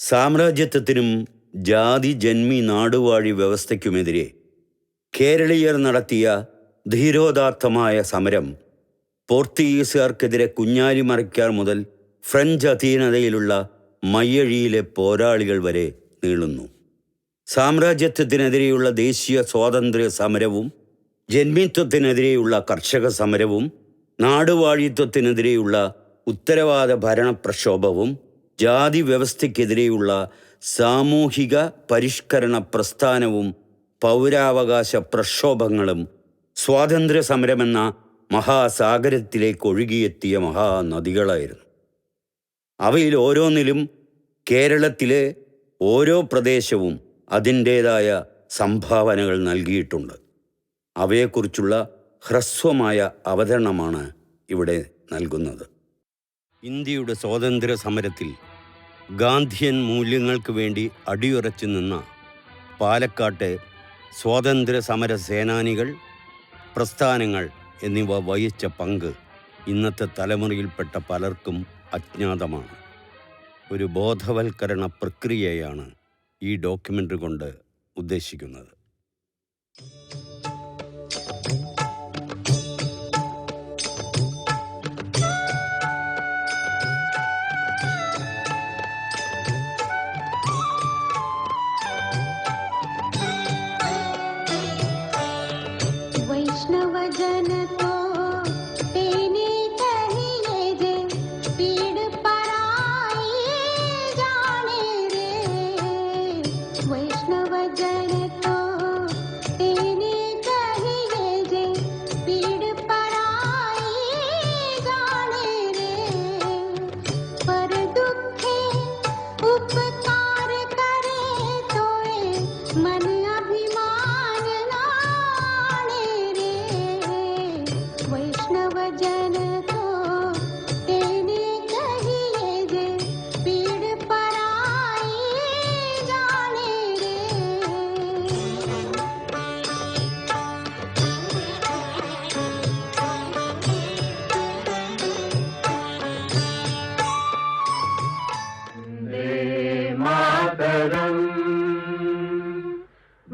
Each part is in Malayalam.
സാമ്രാജ്യത്വത്തിനും ജാതി ജന്മി നാടുവാഴി വ്യവസ്ഥയ്ക്കുമെതിരെ കേരളീയർ നടത്തിയ ധീരോദാത്തമായ സമരം പോർത്തുഗീസുകാർക്കെതിരെ കുഞ്ഞാലിമരയ്ക്കാർ മുതൽ ഫ്രഞ്ച് അധീനതയിലുള്ള മയ്യഴിയിലെ പോരാളികൾ വരെ നീളുന്നു. സാമ്രാജ്യത്വത്തിനെതിരെയുള്ള ദേശീയ സ്വാതന്ത്ര്യ സമരവും ജന്മിത്വത്തിനെതിരെയുള്ള കർഷക സമരവും നാടുവാഴിത്വത്തിനെതിരെയുള്ള ഉത്തരവാദ ഭരണ പ്രക്ഷോഭവും ജാതി വ്യവസ്ഥയ്ക്കെതിരെയുള്ള സാമൂഹിക പരിഷ്കരണ പ്രസ്ഥാനവും പൗരാവകാശ പ്രക്ഷോഭങ്ങളും സ്വാതന്ത്ര്യ സമരമെന്ന മഹാസാഗരത്തിലേക്ക് ഒഴുകിയെത്തിയ മഹാനദികളായിരുന്നു. അവയിൽ ഓരോന്നിലും കേരളത്തിലെ ഓരോ പ്രദേശവും അതിൻ്റേതായ സംഭാവനകൾ നൽകിയിട്ടുണ്ട്. അവയെക്കുറിച്ചുള്ള ഹ്രസ്വമായ അവതരണമാണ് ഇവിടെ നൽകുന്നത്. ഇന്ത്യയുടെ സ്വാതന്ത്ര്യ സമരത്തിൽ ഗാന്ധിയൻ മൂല്യങ്ങൾക്ക് വേണ്ടി അടിയുറച്ചു നിന്ന പാലക്കാട്ടെ സ്വാതന്ത്ര്യ സമര സേനാനികൾ, പ്രസ്ഥാനങ്ങൾ എന്നിവ വഹിച്ച പങ്ക് ഇന്നത്തെ തലമുറയിൽപ്പെട്ട പലർക്കും അജ്ഞാതമാണ്. ഒരു ബോധവൽക്കരണ പ്രക്രിയയാണ് ഈ ഡോക്യുമെൻ്ററി കൊണ്ട് ഉദ്ദേശിക്കുന്നത്.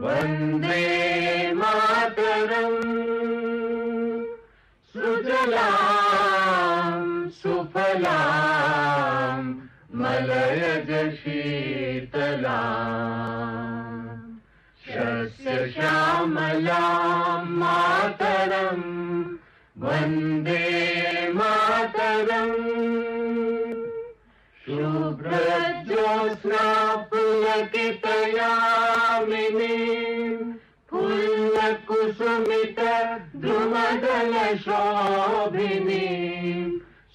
വന്ദേ മാതരം സുജലാം സുഫലാം മലയജ ശീതലാം ശസ്യശ്യാമലാം മാതരം വന്ദേ മാതരം ശുഭ്രജ്യോത്സ്നാ പുലകിതയാമിനീം ഫുല്ലകുസുമിത ദ്രുമദലശോഭിനീം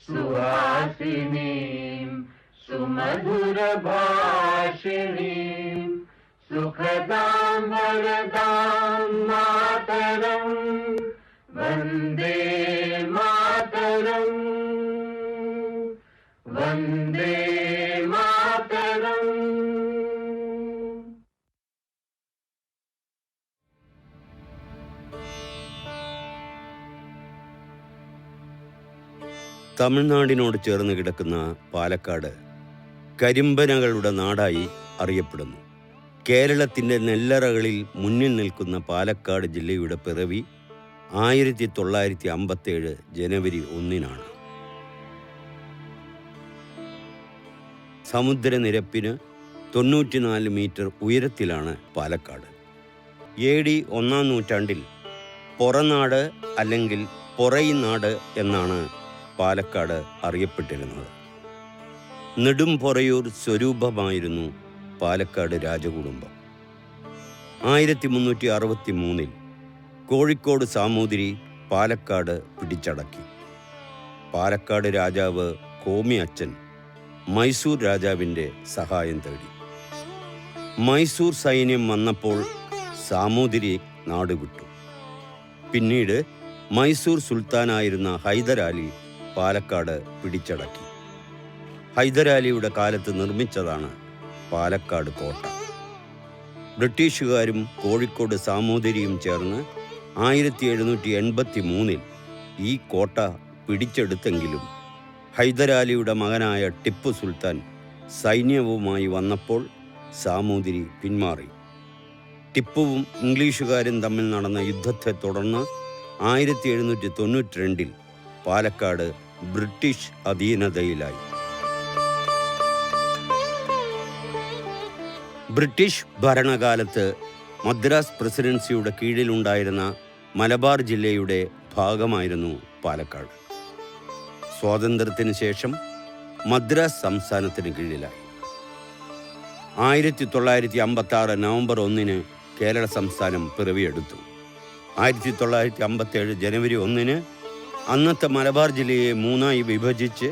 സുഹാസിനീം സുമധുരഭാഷിണീം സുഖദാം വരദാം മാതരം വന്ദേ മാതരം വന്ദേ മാതരം. തമിഴ്നാടിനോട് ചേർന്ന് കിടക്കുന്ന പാലക്കാട് കരിമ്പനകളുടെ നാടായി അറിയപ്പെടുന്നു. കേരളത്തിൻ്റെ നെല്ലറകളിൽ മുന്നിൽ നിൽക്കുന്ന പാലക്കാട് ജില്ലയുടെ പിറവി 1957 ജനുവരി 1 സമുദ്രനിരപ്പിന് 94 മീറ്റർ ഉയരത്തിലാണ് പാലക്കാട്. AD 1-ാം നൂറ്റാണ്ടിൽ പൊറനാട് അല്ലെങ്കിൽ പൊറൈനാട് എന്നാണ് പാലക്കാട് അറിയപ്പെട്ടിരുന്നത്. നെടുംപൊറയൂർ സ്വരൂപമായിരുന്നു പാലക്കാട് രാജകുടുംബം. 1363 കോഴിക്കോട് സാമൂതിരി പാലക്കാട് പിടിച്ചടക്കി. പാലക്കാട് രാജാവ് കോമി അച്ഛൻ മൈസൂർ രാജാവിൻ്റെ സഹായം തേടി. മൈസൂർ സൈന്യം വന്നപ്പോൾ സാമൂതിരി നാടുവിട്ടു. പിന്നീട് മൈസൂർ സുൽത്താനായിരുന്ന ഹൈദരാലി പാലക്കാട് പിടിച്ചടക്കി. ഹൈദരാലിയുടെ കാലത്ത് നിർമ്മിച്ചതാണ് പാലക്കാട് കോട്ട. ബ്രിട്ടീഷുകാരും കോഴിക്കോട് സാമൂതിരിയും ചേർന്ന് 1783 ഈ കോട്ട പിടിച്ചെടുത്തെങ്കിലും ഹൈദരാലിയുടെ മകനായ ടിപ്പു സുൽത്താൻ സൈന്യവുമായി വന്നപ്പോൾ സാമൂതിരി പിന്മാറി. ടിപ്പുവും ഇംഗ്ലീഷുകാരും തമ്മിൽ നടന്ന യുദ്ധത്തെ തുടർന്ന് 1792 പാലക്കാട് ബ്രിട്ടീഷ് അധീനതയിലായി. ബ്രിട്ടീഷ് ഭരണകാലത്ത് മദ്രാസ് പ്രസിഡൻസിയുടെ കീഴിലുണ്ടായിരുന്ന മലബാർ ജില്ലയുടെ ഭാഗമായിരുന്നു പാലക്കാട്. സ്വാതന്ത്ര്യത്തിന് ശേഷം മദ്രാസ് സംസ്ഥാനത്തിന് കീഴിലായി. 1956 നവംബർ 1 കേരള സംസ്ഥാനം പിറവിയെടുത്തു. 1957 ജനുവരി 1 അന്നത്തെ മലബാർ ജില്ലയെ 3ആയി വിഭജിച്ച്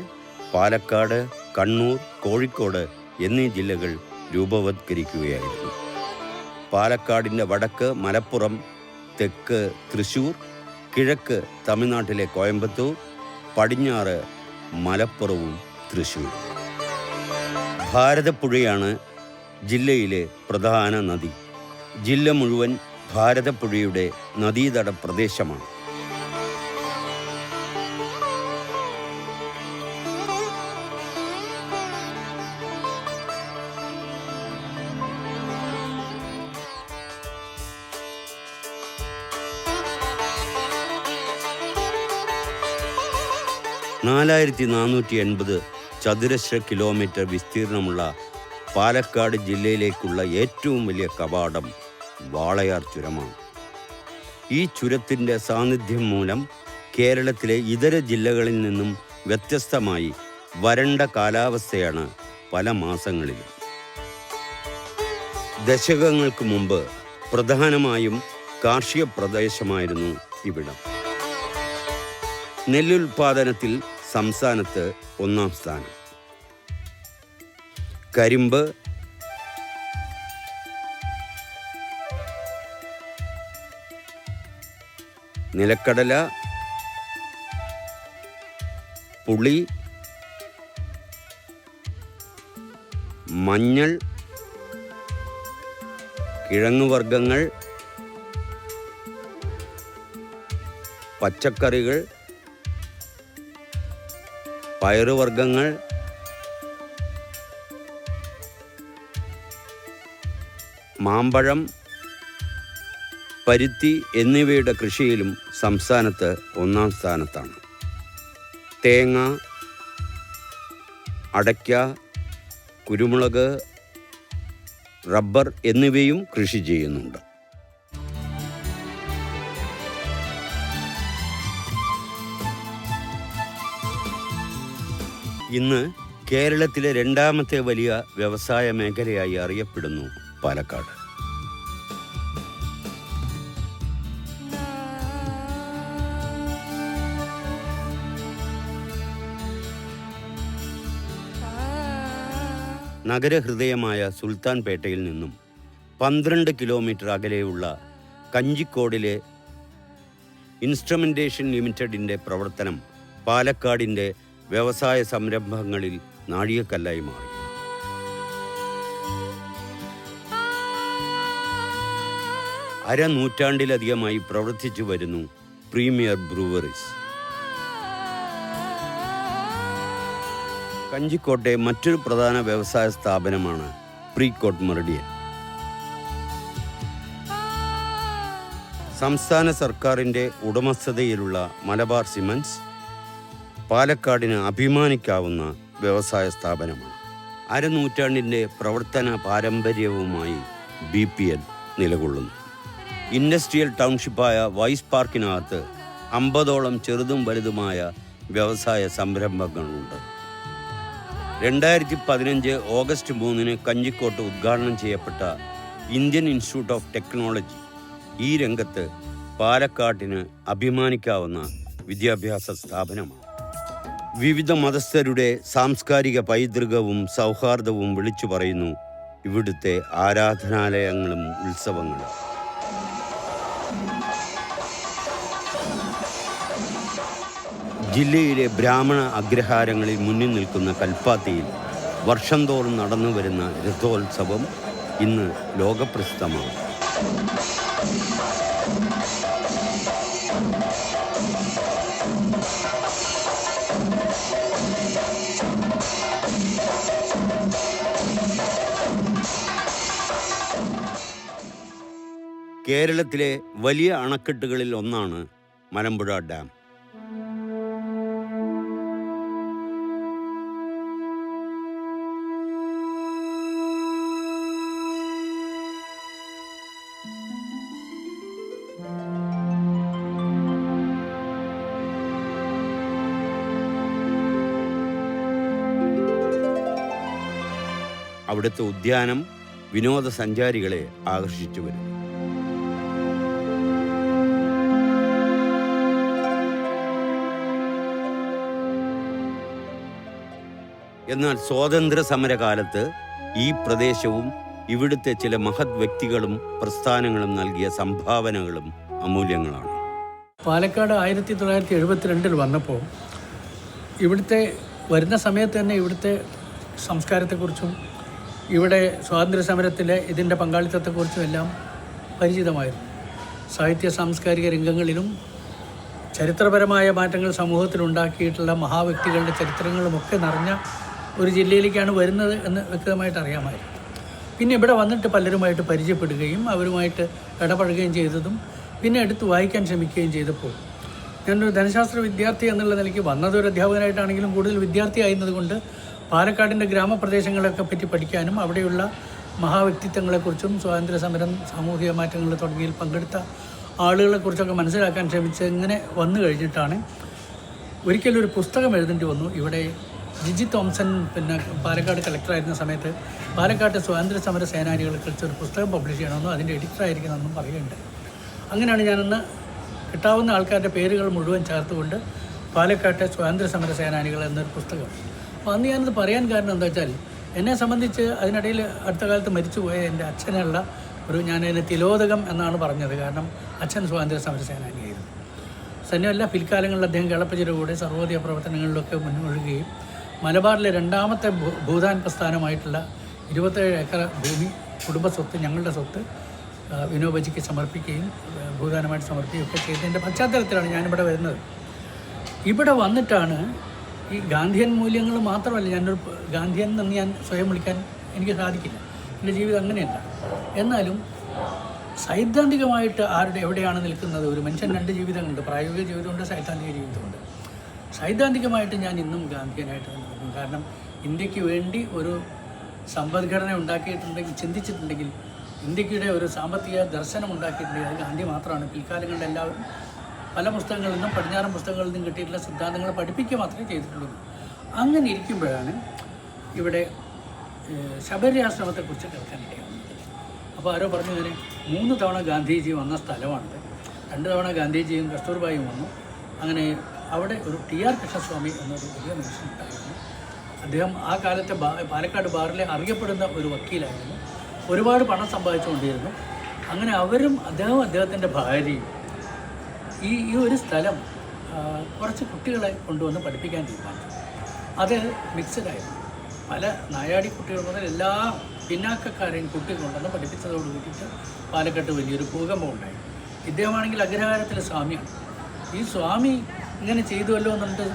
പാലക്കാട്, കണ്ണൂർ, കോഴിക്കോട് എന്നീ ജില്ലകൾ രൂപവത്കരിക്കുകയായിരുന്നു. പാലക്കാടിൻ്റെ വടക്ക് മലപ്പുറം, തെക്ക് തൃശ്ശൂർ, കിഴക്ക് തമിഴ്നാട്ടിലെ കോയമ്പത്തൂർ, പടിഞ്ഞാറ് മലപ്പുറവും തൃശ്ശൂർ. ഭാരതപ്പുഴയാണ് ജില്ലയിലെ പ്രധാന നദി. ജില്ല മുഴുവൻ ഭാരതപ്പുഴയുടെ നദീതട പ്രദേശമാണ്. (4480 ചതുരശ്ര കിലോമീറ്റർ വിസ്തീർണമുള്ള പാലക്കാട് ജില്ലയിലേക്കുള്ള ഏറ്റവും വലിയ കവാടം വാളയാർ ചുരമാണ്. ഈ ചുരത്തിൻ്റെ സാന്നിധ്യം മൂലം കേരളത്തിലെ ഇതര ജില്ലകളിൽ നിന്നും വ്യത്യസ്തമായി വരണ്ട കാലാവസ്ഥയാണ് പല മാസങ്ങളിലും. ദശകങ്ങൾക്ക് മുമ്പ് പ്രധാനമായും കാർഷിക പ്രദേശമായിരുന്നു ഇവിടം. നെല്ലുൽപാദനത്തിൽ സംസ്ഥാനത്ത് 1-ാം സ്ഥാനം. കരിമ്പ്, നിലക്കടല, പുളി, മഞ്ഞൾ, കിഴങ്ങുവർഗ്ഗങ്ങൾ, പച്ചക്കറികൾ, പയറുവർഗ്ഗങ്ങൾ, മാമ്പഴം, പരുത്തി എന്നിവയുടെ കൃഷിയിലും സംസ്ഥാനത്ത് 1-ാം സ്ഥാനത്താണ്. തേങ്ങ, അടയ്ക്ക, കുരുമുളക്, റബ്ബർ എന്നിവയും കൃഷി ചെയ്യുന്നുണ്ട്. ഇന്ന് കേരളത്തിലെ 2ാമത്തെ വലിയ വ്യവസായ മേഖലയായി അറിയപ്പെടുന്നു പാലക്കാട്. നഗരഹൃദയമായ സുൽത്താൻപേട്ടയിൽ നിന്നും 12 കിലോമീറ്റർ അകലെയുള്ള കഞ്ചിക്കോടിലെ ഇൻസ്ട്രുമെൻറ്റേഷൻ ലിമിറ്റഡിൻ്റെ പ്രവർത്തനം പാലക്കാടിൻ്റെ വ്യവസായ സംരംഭങ്ങളിൽ നാഴികക്കല്ലായി മാറി. അരനൂറ്റാണ്ടിലധികമായി പ്രവർത്തിച്ചു വരുന്നു പ്രീമിയർ ബ്രൂവറീസ്. കഞ്ചിക്കോട്ടെ മറ്റൊരു പ്രധാന വ്യവസായ സ്ഥാപനമാണ് പ്രീകോട്ട് മെറിഡിയൻ. സംസ്ഥാന സർക്കാരിൻ്റെ ഉടമസ്ഥതയിലുള്ള മലബാർ സിമൻറ്റ്സ് പാലക്കാടിന് അഭിമാനിക്കാവുന്ന വ്യവസായ സ്ഥാപനമാണ്. അരനൂറ്റാണ്ടിൻ്റെ പ്രവർത്തന പാരമ്പര്യവുമായി BPL നിലകൊള്ളുന്നു. ഇൻഡസ്ട്രിയൽ ടൗൺഷിപ്പായ വൈസ് പാർക്കിനകത്ത് 50ഓളം ചെറുതും വലുതുമായ വ്യവസായ സംരംഭങ്ങളുണ്ട്. 2015 ഓഗസ്റ്റ് 3 കഞ്ചിക്കോട്ട് ഉദ്ഘാടനം ചെയ്യപ്പെട്ട ഇന്ത്യൻ ഇൻസ്റ്റിറ്റ്യൂട്ട് ഓഫ് ടെക്നോളജി ഈ രംഗത്ത് പാലക്കാട്ടിന് അഭിമാനിക്കാവുന്ന വിദ്യാഭ്യാസ സ്ഥാപനമാണ്. വിവിധ മതസ്ഥരുടെ സാംസ്കാരിക പൈതൃകവും സൗഹാർദ്ദവും വിളിച്ചു പറയുന്നു ഇവിടുത്തെ ആരാധനാലയങ്ങളും ഉത്സവങ്ങളും. ജില്ലയിലെ ബ്രാഹ്മണ അഗ്രഹാരങ്ങളിൽ മുന്നിൽ നിൽക്കുന്ന കൽപ്പാത്തിയിൽ വർഷം തോറും നടന്നു വരുന്ന രഥോത്സവം ഇന്ന് ലോകപ്രസിദ്ധമാണ്. കേരളത്തിലെ വലിയ അണക്കെട്ടുകളിൽ ഒന്നാണ് മലമ്പുഴ ഡാം. അവിടുത്തെ ഉദ്യാനം വിനോദസഞ്ചാരികളെ ആകർഷിച്ചു വരും. എന്നാൽ സ്വാതന്ത്ര്യ സമരകാലത്ത് ഈ പ്രദേശവും ഇവിടുത്തെ ചില മഹത് വ്യക്തികളും പ്രസ്ഥാനങ്ങളും നൽകിയ സംഭാവനകളും അമൂല്യങ്ങളാണ്. പാലക്കാട് 1972 വന്നപ്പോൾ ഇവിടുത്തെ വരുന്ന സമയത്ത് തന്നെ ഇവിടുത്തെ സംസ്കാരത്തെക്കുറിച്ചും ഇവിടെ സ്വാതന്ത്ര്യ സമരത്തിലെ ഇതിൻ്റെ പങ്കാളിത്തത്തെക്കുറിച്ചും എല്ലാം പരിചിതമായിരുന്നു. സാഹിത്യ സാംസ്കാരിക രംഗങ്ങളിലും ചരിത്രപരമായ മാറ്റങ്ങൾ സമൂഹത്തിലുണ്ടാക്കിയിട്ടുള്ള മഹാവ്യക്തികളുടെ ചരിത്രങ്ങളുമൊക്കെ നിറഞ്ഞ ഒരു ജില്ലയിലേക്കാണ് വരുന്നത് എന്ന് വ്യക്തമായിട്ട് അറിയാമായിരുന്നു. പിന്നെ ഇവിടെ വന്നിട്ട് പലരുമായിട്ട് പരിചയപ്പെടുകയും അവരുമായിട്ട് ഇടപഴകുകയും ചെയ്തതും പിന്നെ എടുത്ത് വായിക്കാൻ ശ്രമിക്കുകയും ചെയ്തപ്പോൾ ഞാനൊരു ധനശാസ്ത്ര വിദ്യാർത്ഥി എന്നുള്ള നിലയ്ക്ക് വന്നതൊരു അധ്യാപകനായിട്ടാണെങ്കിലും കൂടുതൽ വിദ്യാർത്ഥി ആയിരുന്നതുകൊണ്ട് പാലക്കാടിൻ്റെ ഗ്രാമപ്രദേശങ്ങളൊക്കെ പറ്റി പഠിക്കാനും അവിടെയുള്ള മഹാവ്യക്തിത്വങ്ങളെക്കുറിച്ചും സ്വാതന്ത്ര്യ സമരം സാമൂഹിക മാറ്റങ്ങൾ തുടങ്ങിയതിൽ പങ്കെടുത്ത ആളുകളെക്കുറിച്ചൊക്കെ മനസ്സിലാക്കാൻ ശ്രമിച്ച് ഇങ്ങനെ വന്നു കഴിഞ്ഞിട്ടാണ് ഒരിക്കലും ഒരു പുസ്തകം എഴുതേണ്ടി വന്നു. ഇവിടെ ജിജി തോംസൺ പിന്നെ പാലക്കാട് കളക്ടറായിരുന്ന സമയത്ത് പാലക്കാട്ടെ സ്വാതന്ത്ര്യ സമര സേനാനികളെക്കുറിച്ച് ഒരു പുസ്തകം പബ്ലിഷ് ചെയ്യണമെന്നും അതിൻ്റെ എഡിറ്ററായിരിക്കണമെന്നും പറയുന്നുണ്ട്. അങ്ങനെയാണ് ഞാനന്ന് കിട്ടാവുന്ന ആൾക്കാരുടെ പേരുകൾ മുഴുവൻ ചേർത്തുകൊണ്ട് പാലക്കാട്ടെ സ്വാതന്ത്ര്യ സമര സേനാനികൾ എന്നൊരു പുസ്തകം. അപ്പോൾ അന്ന് ഞാനത് പറയാൻ കാരണം എന്താ വെച്ചാൽ എന്നെ സംബന്ധിച്ച് അതിനിടയിൽ അടുത്ത കാലത്ത് മരിച്ചുപോയ എൻ്റെ അച്ഛനുള്ള ഞാനതിന് തിലോദകം എന്നാണ് പറഞ്ഞത്. കാരണം അച്ഛൻ സ്വാതന്ത്ര്യ സമര സേനാനിയായിരുന്നു. തന്നെയല്ല പിൽക്കാലങ്ങളിൽ അദ്ദേഹം കേളപ്പജിയുടെ കൂടെ സർവോദയ പ്രവർത്തനങ്ങളിലൊക്കെ മുന്നൊഴുകുകയും മലബാറിലെ രണ്ടാമത്തെ ഭൂദാൻ പ്രസ്ഥാനമായിട്ടുള്ള 27 ഏക്കർ ഭൂമി കുടുംബസ്വത്ത് ഞങ്ങളുടെ സ്വത്ത് വിനോബജിക്ക് സമർപ്പിക്കുകയും ഭൂദാനമായിട്ട് സമർപ്പിക്കുകയൊക്കെ ചെയ്തതിൻ്റെ പശ്ചാത്തലത്തിലാണ് ഞാനിവിടെ വരുന്നത്. ഇവിടെ വന്നിട്ടാണ് ഈ ഗാന്ധിയൻ മൂല്യങ്ങൾ മാത്രമല്ല, ഞാനൊരു ഗാന്ധിയൻ എന്ന് ഞാൻ സ്വയം വിളിക്കാൻ എനിക്ക് സാധിക്കില്ല, എൻ്റെ ജീവിതം അങ്ങനെയല്ല. എന്നാലും സൈദ്ധാന്തികമായിട്ട് എവിടെയാണ് നിൽക്കുന്നത്? ഒരു മനുഷ്യൻ 2 ജീവിതങ്ങളുണ്ട്, പ്രായോഗിക ജീവിതമുണ്ട്, സൈദ്ധാന്തിക ജീവിതമുണ്ട്. സൈദ്ധാന്തികമായിട്ട് ഞാൻ ഇന്നും ഗാന്ധിയനായിട്ട് നിൽക്കും. കാരണം ഇന്ത്യക്ക് വേണ്ടി ഒരു സമ്പദ്ഘടന ഉണ്ടാക്കിയിട്ടുണ്ടെങ്കിൽ, ചിന്തിച്ചിട്ടുണ്ടെങ്കിൽ, ഇന്ത്യയുടെ ഒരു സാമ്പത്തിക ദർശനം ഉണ്ടാക്കിയിട്ടുണ്ടെങ്കിൽ അത് ഗാന്ധി മാത്രമാണ്. പിൽക്കാലങ്ങളിൽ എല്ലാവരും പല പുസ്തകങ്ങളിൽ നിന്നും പടിഞ്ഞാറൻ പുസ്തകങ്ങളിൽ നിന്നും കിട്ടിയിട്ടുള്ള സിദ്ധാന്തങ്ങൾ പഠിപ്പിക്കുക മാത്രമേ ചെയ്തിട്ടുള്ളൂ. അങ്ങനെ ഇരിക്കുമ്പോഴാണ് ഇവിടെ ശബരിയാശ്രമത്തെക്കുറിച്ച് കേൾക്കാനിടയാവുന്നത്. അപ്പോൾ ആരോ പറഞ്ഞു ഇങ്ങനെ 3 തവണ ഗാന്ധിജി വന്ന സ്ഥലമാണിത്. 2 തവണ ഗാന്ധിജിയും കസ്തൂർബായും വന്നു. അങ്ങനെ അവിടെ ഒരു TR കൃഷ്ണസ്വാമി എന്നൊരു വലിയ മനുഷ്യനുണ്ടായിരുന്നു. അദ്ദേഹം ആ കാലത്തെ പാലക്കാട് ബാറിലെ അറിയപ്പെടുന്ന ഒരു വക്കീലായിരുന്നു. ഒരുപാട് പണം സമ്പാദിച്ചുകൊണ്ടിരുന്നു. അങ്ങനെ അവരും അദ്ദേഹത്തിൻ്റെ ഭാര്യയും ഈ ഒരു സ്ഥലം കുറച്ച് കുട്ടികളെ കൊണ്ടുവന്ന് പഠിപ്പിക്കാൻ തീരുമാനിച്ചു. അത് മിക്സഡായിരുന്നു. പല നായാടി കുട്ടികൾ മുതൽ എല്ലാ പിന്നാക്കക്കാരെയും കുട്ടികൾ കൊണ്ടുവന്ന് പഠിപ്പിച്ചതോട് കൂട്ടിയിട്ട് പാലക്കാട്ട് വലിയൊരു ഭൂകമ്പം ഉണ്ടായി. ഇദ്ദേഹമാണെങ്കിൽ അഗ്രഹാരത്തിലെ സ്വാമിയാണ്. ഈ സ്വാമി ഇങ്ങനെ ചെയ്തുവല്ലോ എന്നുണ്ട്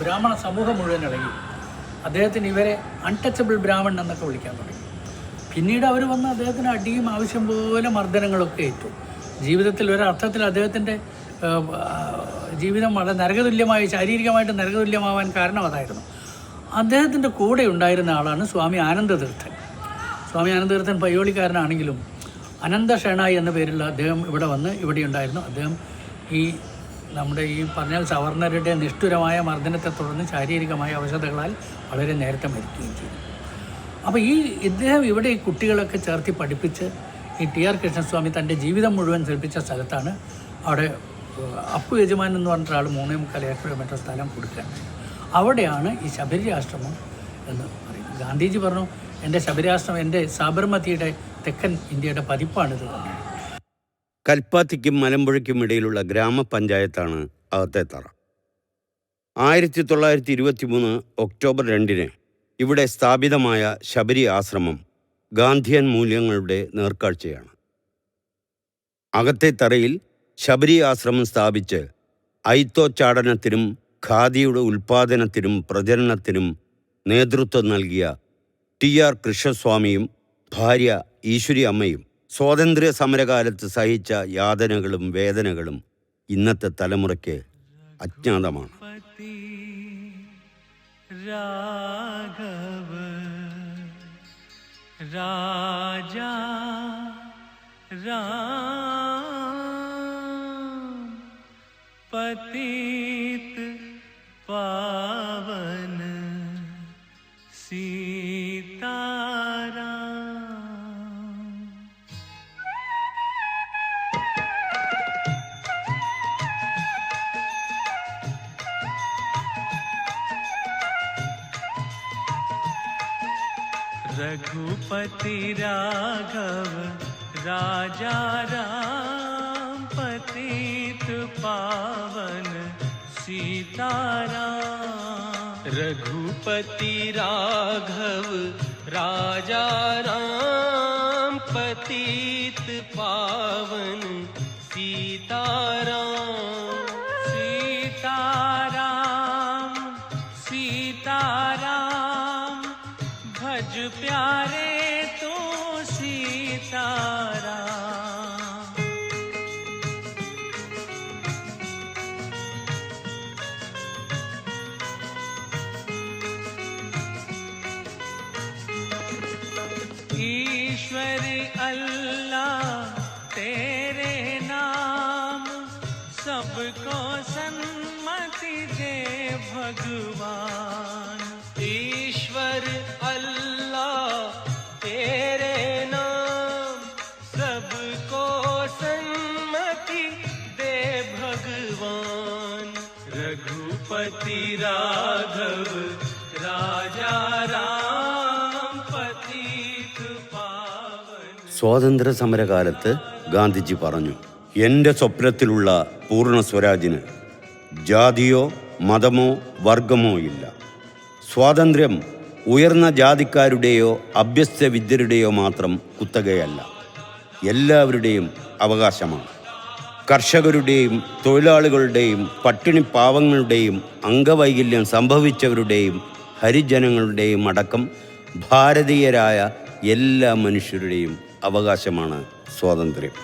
ബ്രാഹ്മണ സമൂഹം മുഴുവൻ ഇളകി. അദ്ദേഹത്തിന് ഇവരെ അൺടച്ചബിൾ ബ്രാഹ്മൺ എന്നൊക്കെ വിളിക്കാൻ തുടങ്ങി. പിന്നീട് അവർ വന്ന് അദ്ദേഹത്തിന് അടിയും ആവശ്യം പോലെ മർദ്ദനങ്ങളൊക്കെ ഏറ്റു. ജീവിതത്തിൽ ഒരർത്ഥത്തിൽ അദ്ദേഹത്തിൻ്റെ ജീവിതം വളരെ നരകതുല്യമായി, ശാരീരികമായിട്ട് നരകതുല്യമാവാൻ കാരണം അതായിരുന്നു. അദ്ദേഹത്തിൻ്റെ കൂടെ ഉണ്ടായിരുന്ന ആളാണ് സ്വാമി ആനന്ദതീർത്ഥൻ. സ്വാമി ആനന്ദതീർത്ഥൻ പയ്യോളിക്കാരനാണെങ്കിലും അനന്ത ഷേണായി എന്ന പേരുള്ള അദ്ദേഹം ഇവിടെ വന്ന് ഇവിടെ ഉണ്ടായിരുന്നു. അദ്ദേഹം നമ്മുടെ ഈ പറഞ്ഞാൽ സവർണരുടെ നിഷ്ഠുരമായ മർദ്ദനത്തെ തുടർന്ന് ശാരീരികമായ അവശതകളാൽ വളരെ നേരത്തെ മരിക്കുകയും ചെയ്തു. അപ്പോൾ ഇദ്ദേഹം ഇവിടെ ഈ കുട്ടികളൊക്കെ ചേർത്തി പഠിപ്പിച്ച് ഈ TR കൃഷ്ണസ്വാമി തൻ്റെ ജീവിതം മുഴുവൻ ശ്രമിച്ച സ്ഥലത്താണ് അവിടെ അപ്പു യജമാൻ എന്ന് പറഞ്ഞിട്ട് ആൾ 3.25 ഏക്കർ സ്ഥലം കൊടുക്കുകയാണ്. അവിടെയാണ് ഈ ശബരി ആശ്രമം എന്ന് പറയുന്നത്. ഗാന്ധിജി പറഞ്ഞു, എൻ്റെ ശബരി ആശ്രമം എൻ്റെ സാബർമതിയുടെ തെക്കൻ ഇന്ത്യയുടെ പതിപ്പാണിത് തന്നെ. കൽപ്പാത്തിക്കും മലമ്പുഴയ്ക്കും ഇടയിലുള്ള ഗ്രാമപഞ്ചായത്താണ് അകത്തേത്തറ. 1923 ഒക്ടോബർ 2 ഇവിടെ സ്ഥാപിതമായ ശബരി ആശ്രമം ഗാന്ധിയൻ മൂല്യങ്ങളുടെ നേർക്കാഴ്ചയാണ്. അകത്തേത്തറയിൽ ശബരി ആശ്രമം സ്ഥാപിച്ച് ഐത്തോച്ചാടനത്തിനും ഖാദിയുടെ ഉൽപ്പാദനത്തിനും പ്രചരണത്തിനും നേതൃത്വം നൽകിയ TR കൃഷ്ണസ്വാമിയും ഭാര്യ ഈശ്വരി അമ്മയും സ്വാതന്ത്ര്യ സമരകാലത്ത് സഹിച്ച യാതനകളും വേദനകളും ഇന്നത്തെ തലമുറയ്ക്ക് അജ്ഞാതമാണ്. राघव राजा राम पतित पावन सीताराम. रघुपति राघव राजा राम पतित पावन सीताराम. रघुपति राघव राजा राम पतित पावन सीताराम. सीताराम सीताराम भज प्यारे तो सीताराम. ईश्वर अल्लाह तेरे नाम सबको सन्मति दे भगवान. ईश्वर अल्लाह तेरे नाम सबको सन्मति दे भगवान. रघुपति राघव राजा राम पतित पावन. സ്വാതന്ത്ര്യ സമരകാലത്ത് ഗാന്ധിജി പറഞ്ഞു, എൻ്റെ സ്വപ്നത്തിലുള്ള പൂർണ്ണ സ്വരാജിന് ജാതിയോ മതമോ വർഗമോ ഇല്ല. സ്വാതന്ത്ര്യം ഉയർന്ന ജാതിക്കാരുടെയോ അഭ്യസ്ത വിദ്യരുടെയോ മാത്രം കുത്തകയല്ല, എല്ലാവരുടെയും അവകാശമാണ്. കർഷകരുടെയും തൊഴിലാളികളുടെയും പട്ടിണി പാവങ്ങളുടെയും അംഗവൈകല്യം സംഭവിച്ചവരുടെയും ഹരിജനങ്ങളുടെയും അടക്കം ഭാരതീയരായ എല്ലാ മനുഷ്യരുടെയും അവകാശമാണ് സ്വാതന്ത്ര്യം.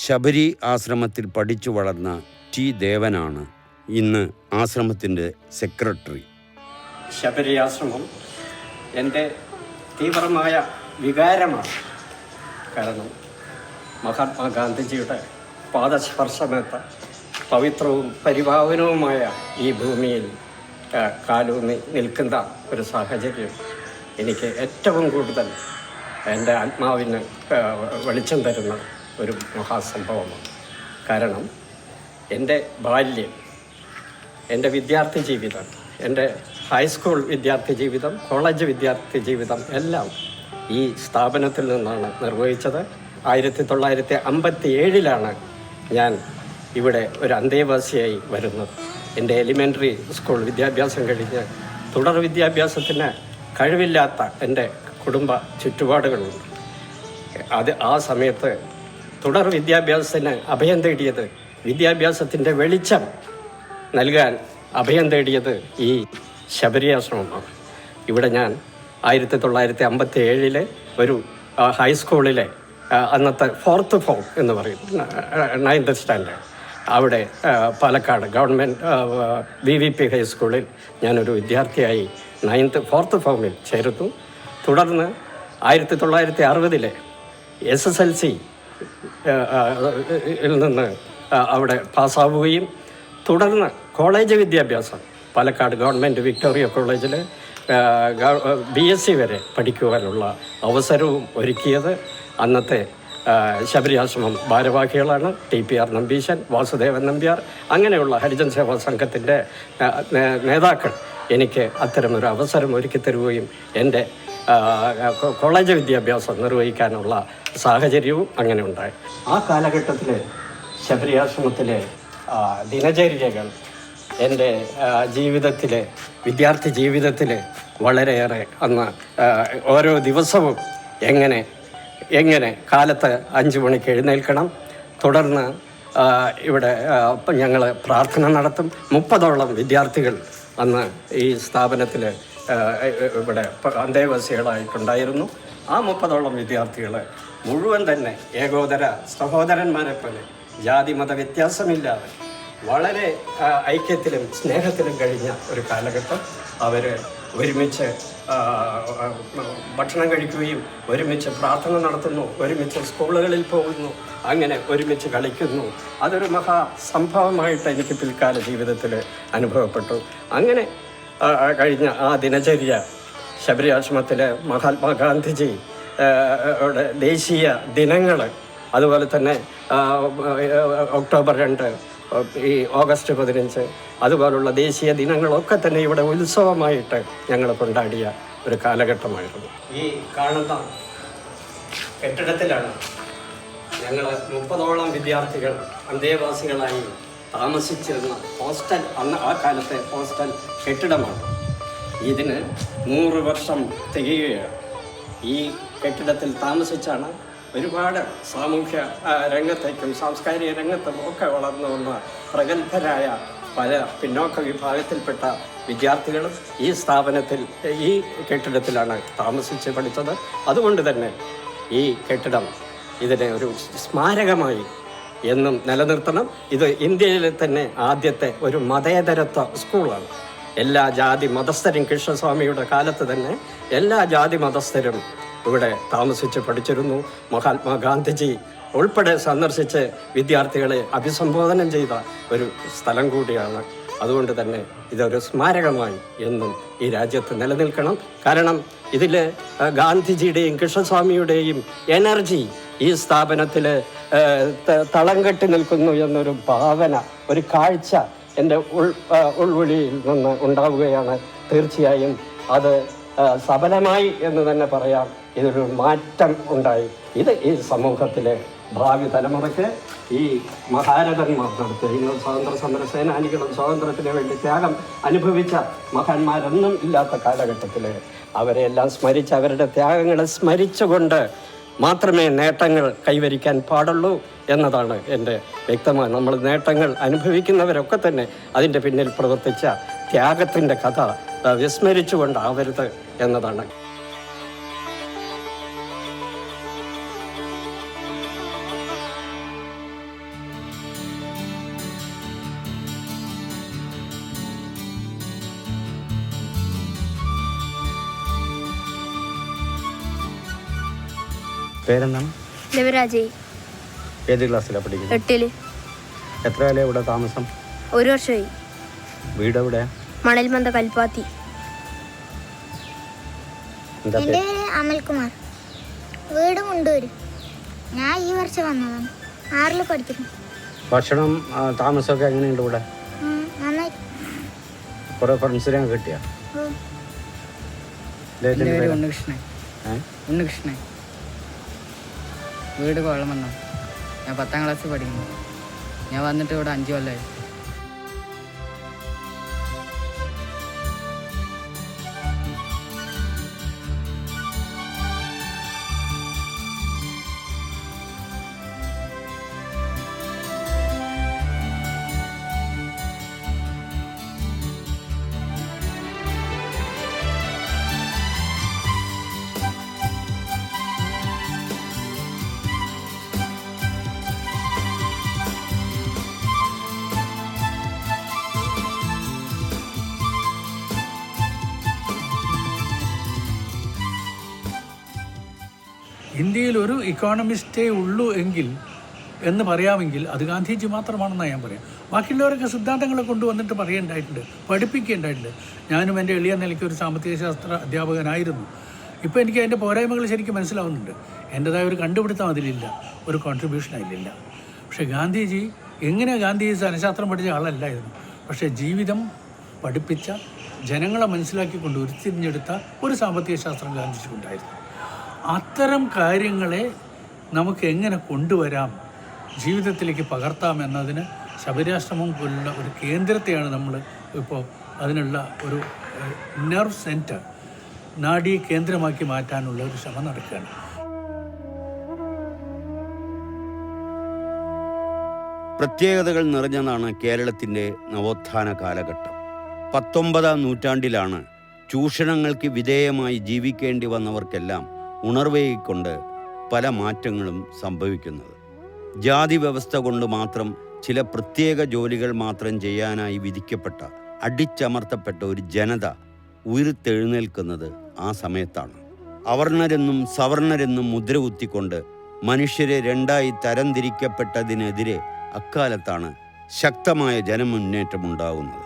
ശബരി ആശ്രമത്തിൽ പഠിച്ചു വളർന്ന ടി ദേവനാണ് ഇന്ന് ആശ്രമത്തിൻ്റെ സെക്രട്ടറി. ശബരി ആശ്രമം എൻ്റെ തീവ്രമായ വികാരമാണ്. കാരണം മഹാത്മാഗാന്ധിജിയുടെ പാദസ്പർശമേറ്റ പവിത്രവും പരിപാവനവുമായ ഈ ഭൂമിയിൽ കാലൂന്നി നിൽക്കുന്ന ഒരു സാഹചര്യം എനിക്ക് ഏറ്റവും കൂടുതൽ എൻ്റെ ആത്മാവിന് വെളിച്ചം തരുന്ന ഒരു മഹാസംഭവമാണ്. കാരണം എൻ്റെ ബാല്യം, എൻ്റെ വിദ്യാർത്ഥി ജീവിതം, എൻ്റെ ഹൈസ്കൂൾ വിദ്യാർത്ഥി ജീവിതം, കോളേജ് വിദ്യാർത്ഥി ജീവിതം എല്ലാം ഈ സ്ഥാപനത്തിൽ നിന്നാണ് നിർവഹിച്ചത്. 1957 ഞാൻ ഇവിടെ ഒരു അന്തേവാസിയായി വരുന്നത്. എൻ്റെ എലിമെൻ്ററി സ്കൂൾ വിദ്യാഭ്യാസം കഴിഞ്ഞ് തുടർ വിദ്യാഭ്യാസത്തിന് കഴിവില്ലാത്ത എൻ്റെ കുടുംബ ചുറ്റുപാടുകളുണ്ട്. ആ സമയത്ത് തുടർ വിദ്യാഭ്യാസത്തിന് അഭയം തേടിയത്, വിദ്യാഭ്യാസത്തിൻ്റെ വെളിച്ചം നൽകാൻ അഭയം തേടിയത് ഈ ശബരി ആശ്രമമാണ്. ഇവിടെ ഞാൻ 1957 ഒരു ഹൈസ്കൂളിലെ അന്നത്തെ 4th ഫോം എന്ന് പറയും, 9th സ്റ്റാൻഡേർഡ്, അവിടെ പാലക്കാട് ഗവൺമെൻറ് VVP ഹൈസ്കൂളിൽ ഞാനൊരു വിദ്യാർത്ഥിയായി 4th ഫോമിൽ ചേർന്നു. തുടർന്ന് 1960 SSLC യിൽ നിന്ന് അവിടെ പാസ്സാവുകയും തുടർന്ന് കോളേജ് വിദ്യാഭ്യാസം പാലക്കാട് ഗവൺമെൻറ് വിക്ടോറിയ കോളേജിൽ BSc വരെ പഠിക്കുവാനുള്ള അവസരവും ഒരുക്കിയത് അന്നത്തെ ശബരി ആശ്രമം ഭാരവാഹികളാണ്. TPR നമ്പീശൻ, വാസുദേവൻ നമ്പ്യാർ, അങ്ങനെയുള്ള ഹരിജൻ സേവാ സംഘത്തിൻ്റെ നേതാക്കൾ എനിക്ക് അത്തരമൊരു അവസരം ഒരുക്കി തരുകയും എൻ്റെ കോളേജ് വിദ്യാഭ്യാസം നിർവഹിക്കാനുള്ള സാഹചര്യവും അങ്ങനെ ഉണ്ടായി. ആ കാലഘട്ടത്തിൽ ശബരിയാശ്രമത്തിലെ ദിനചര്യകൾ എൻ്റെ ജീവിതത്തിലെ വിദ്യാർത്ഥി ജീവിതത്തിൽ വളരെയേറെ അന്ന് ഓരോ ദിവസവും എങ്ങനെ കാലത്ത് 5 മണിക്ക് എഴുന്നേൽക്കണം, തുടർന്ന് ഇവിടെ ഞങ്ങൾ പ്രാർത്ഥന നടത്തും. 30ഓളം വിദ്യാർത്ഥികൾ അന്ന് ഈ സ്ഥാപനത്തിൽ ഇവിടെ അന്തേവാസികളായിട്ടുണ്ടായിരുന്നു. ആ 30ഓളം വിദ്യാർത്ഥികൾ മുഴുവൻ തന്നെ ഏകോദര സഹോദരന്മാരെ പോലെ ജാതി മത വ്യത്യാസമില്ലാതെ വളരെ ഐക്യത്തിലും സ്നേഹത്തിലും കഴിഞ്ഞ ഒരു കാലഘട്ടം. അവർ ഒരുമിച്ച് ഭക്ഷണം കഴിക്കുകയും ഒരുമിച്ച് പ്രാർത്ഥന നടത്തുന്നു, ഒരുമിച്ച് സ്കൂളുകളിൽ പോകുന്നു, അങ്ങനെ ഒരുമിച്ച് കളിക്കുന്നു. അതൊരു മഹാസംഭവമായിട്ട് എനിക്ക് പിൽക്കാല ജീവിതത്തിൽ അനുഭവപ്പെട്ടു. അങ്ങനെ കഴിഞ്ഞ ആ ദിനചര്യ ശബരിയാശ്രമത്തിലെ മഹാത്മാഗാന്ധിജി ദേശീയ ദിനങ്ങൾ, അതുപോലെ തന്നെ ഒക്ടോബർ 2, ഈ ഓഗസ്റ്റ് 15 അതുപോലുള്ള ദേശീയ ദിനങ്ങളൊക്കെ തന്നെ ഇവിടെ ഉത്സവമായിട്ട് ഞങ്ങൾ കൊണ്ടാടിയ ഒരു കാലഘട്ടമായിരുന്നു. ഈ കാണുന്ന കെട്ടിടത്തിലാണ് ഞങ്ങൾ 30ഓളം വിദ്യാർത്ഥികൾ അന്തേവാസികളായി താമസിച്ചിരുന്ന ഹോസ്റ്റൽ. അന്ന് ആ കാലത്തെ ഹോസ്റ്റൽ കെട്ടിടമാണ്. ഇതിന് 100 വർഷം തികയുകയാണ്. ഈ കെട്ടിടത്തിൽ താമസിച്ചാണ് ഒരുപാട് സാമൂഹ്യ രംഗത്തേക്കും സാംസ്കാരിക രംഗത്തും ഒക്കെ വളർന്നു വന്ന പ്രഗത്ഭരായ പല പിന്നോക്ക വിഭാഗത്തിൽപ്പെട്ട വിദ്യാർത്ഥികളും ഈ സ്ഥാപനത്തിൽ, ഈ കെട്ടിടത്തിലാണ് താമസിച്ച് പഠിച്ചത്. അതുകൊണ്ട് തന്നെ ഈ കെട്ടിടം ഇതിനെ ഒരു സ്മാരകമായി എന്നും നിലനിർത്തണം. ഇത് ഇന്ത്യയിലെ തന്നെ ആദ്യത്തെ ഒരു മതേതരത്വ സ്കൂളാണ്. എല്ലാ ജാതി മതസ്ഥരും, കൃഷ്ണസ്വാമിയുടെ കാലത്ത് തന്നെ എല്ലാ ജാതി മതസ്ഥരും ഇവിടെ താമസിച്ച് പഠിച്ചിരുന്നു. മഹാത്മാഗാന്ധിജി ഉൾപ്പെടെ സന്ദർശിച്ച് വിദ്യാർത്ഥികളെ അഭിസംബോധന ചെയ്ത ഒരു സ്ഥലം കൂടിയാണ്. അതുകൊണ്ട് തന്നെ ഇതൊരു സ്മാരകമായി എന്നും ഈ രാജ്യത്ത് നിലനിൽക്കണം. കാരണം ഇതിൽ ഗാന്ധിജിയുടെയും കൃഷ്ണസ്വാമിയുടെയും എനർജി ഈ സ്ഥാപനത്തിൽ തളം കെട്ടി നിൽക്കുന്നു എന്നൊരു ഭാവന, ഒരു കാഴ്ച എൻ്റെ ഉൾവിളിയിൽ നിന്ന് ഉണ്ടാവുകയാണ്. തീർച്ചയായും അത് സഫലമായി എന്ന് തന്നെ പറയാം. ഇതൊരു മാറ്റം ഉണ്ടായി. ഇത് ഈ സമൂഹത്തിലെ ഭാവി തലമുറയ്ക്ക് ഈ മഹാരഥന്മാർ നടത്തിയ സ്വാതന്ത്ര്യ സമര സേനാനികളും സ്വാതന്ത്ര്യത്തിന് വേണ്ടി ത്യാഗം അനുഭവിച്ച മഹാന്മാരൊന്നും ഇല്ലാത്ത കാലഘട്ടത്തിൽ അവരെല്ലാം സ്മരിച്ച്, അവരുടെ ത്യാഗങ്ങളെ സ്മരിച്ചുകൊണ്ട് മാത്രമേ നേട്ടങ്ങൾ കൈവരിക്കാൻ പാടുള്ളൂ എന്നതാണ് എൻ്റെ വ്യക്തമായ. നമ്മൾ നേട്ടങ്ങൾ അനുഭവിക്കുന്നവരൊക്കെ തന്നെ അതിൻ്റെ പിന്നിൽ പ്രവർത്തിച്ച ത്യാഗത്തിൻ്റെ കഥ വിസ്മരിച്ചുകൊണ്ടാവരുത് എന്നതാണ്. പേരെന്താണ്? ദേവരാജ്. ഏത് ക്ലാസ്സിലാണ് പഠിക്കുന്നത്? 8ല്. എത്ര കാലം ഇവിടെ താമസം? 1 വർഷമായി. വീട് എവിടെയാ? മണൽമന്ത കൽപ്പാത്തി. എൻ്റെ പേര് അമൽകുമാർ, വീട് മുണ്ടൂര്. ഞാൻ ഈ വർഷം വന്നതാണ്, 6ൽ പഠിക്കുന്നു. ഭക്ഷണം താമസമൊക്കെ എങ്ങനെയുണ്ട് ഇവിടെ? നന്നായി. കുറേ ഫ്രണ്ട്സിനെ കിട്ടിയ? ഉണ്ണികൃഷ്ണൻ. വീട് കോളമണ്ണ. ഞാൻ 10ാം ക്ലാസ്സിൽ പഠിക്കുന്നു. ഞാൻ വന്നിട്ട് ഇവിടെ 5 കൊല്ലമായി. ഇന്ത്യയിൽ ഒരു ഇക്കോണമിസ്റ്റേ ഉള്ളൂ എന്ന് പറയാമെങ്കിൽ അത് ഗാന്ധിജി മാത്രമാണെന്നാണ് ഞാൻ പറയാം. ബാക്കിയുള്ളവരൊക്കെ സിദ്ധാന്തങ്ങളെ കൊണ്ടുവന്നിട്ട് പറയേണ്ടായിട്ടുണ്ട്, പഠിപ്പിക്കേണ്ടായിട്ടുണ്ട്. ഞാനും എൻ്റെ എളിയ നിലയ്ക്ക് ഒരു സാമ്പത്തിക ശാസ്ത്ര അധ്യാപകനായിരുന്നു. ഇപ്പോൾ എനിക്ക് അതിൻ്റെ പോരായ്മകൾ ശരിക്കും മനസ്സിലാവുന്നുണ്ട്. എൻ്റെതായ ഒരു കണ്ടുപിടുത്തം അതിലില്ല, ഒരു കോൺട്രിബ്യൂഷൻ അതിലില്ല. പക്ഷേ ഗാന്ധിജി ധനശാസ്ത്രം പഠിച്ച ആളല്ലായിരുന്നു. പക്ഷേ ജീവിതം പഠിപ്പിച്ച ജനങ്ങളെ മനസ്സിലാക്കിക്കൊണ്ട് ഉരുത്തിരിഞ്ഞെടുത്ത ഒരു സാമ്പത്തിക ശാസ്ത്രം ഗാന്ധിജിക്കുണ്ടായിരുന്നു. അത്തരം കാര്യങ്ങളെ നമുക്ക് എങ്ങനെ കൊണ്ടുവരാം, ജീവിതത്തിലേക്ക് പകർത്താം എന്നതിന് ശബരിയാശ്രമം പോലുള്ള ഒരു കേന്ദ്രത്തെയാണ് നമ്മൾ ഇപ്പോൾ അതിനുള്ള ഒരു നെർവ് സെൻറ്റർ, നാഡീ കേന്ദ്രമാക്കി മാറ്റാനുള്ള ഒരു ശ്രമം നടക്കുകയാണ്. പ്രത്യേകതകൾ നിറഞ്ഞതാണ് കേരളത്തിൻ്റെ നവോത്ഥാന കാലഘട്ടം. 19-ാം നൂറ്റാണ്ടിലാണ് ചൂഷണങ്ങൾക്ക് വിധേയമായി ജീവിക്കേണ്ടി വന്നവർക്കെല്ലാം ഉണർവേകൊണ്ട് പല മാറ്റങ്ങളും സംഭവിക്കുന്നത്. ജാതി വ്യവസ്ഥ കൊണ്ട് മാത്രം ചില പ്രത്യേക ജോലികൾ മാത്രം ചെയ്യാനായി വിധിക്കപ്പെട്ട, അടിച്ചമർത്തപ്പെട്ട ഒരു ജനത ഉയർത്തെഴുന്നേൽക്കുന്നത് ആ സമയത്താണ്. അവർണരെന്നും സവർണരെന്നും മുദ്ര കുത്തിക്കൊണ്ട് മനുഷ്യരെ രണ്ടായി തരംതിരിക്കപ്പെട്ടതിനെതിരെ അക്കാലത്താണ് ശക്തമായ ജനമുന്നേറ്റമുണ്ടാകുന്നത്.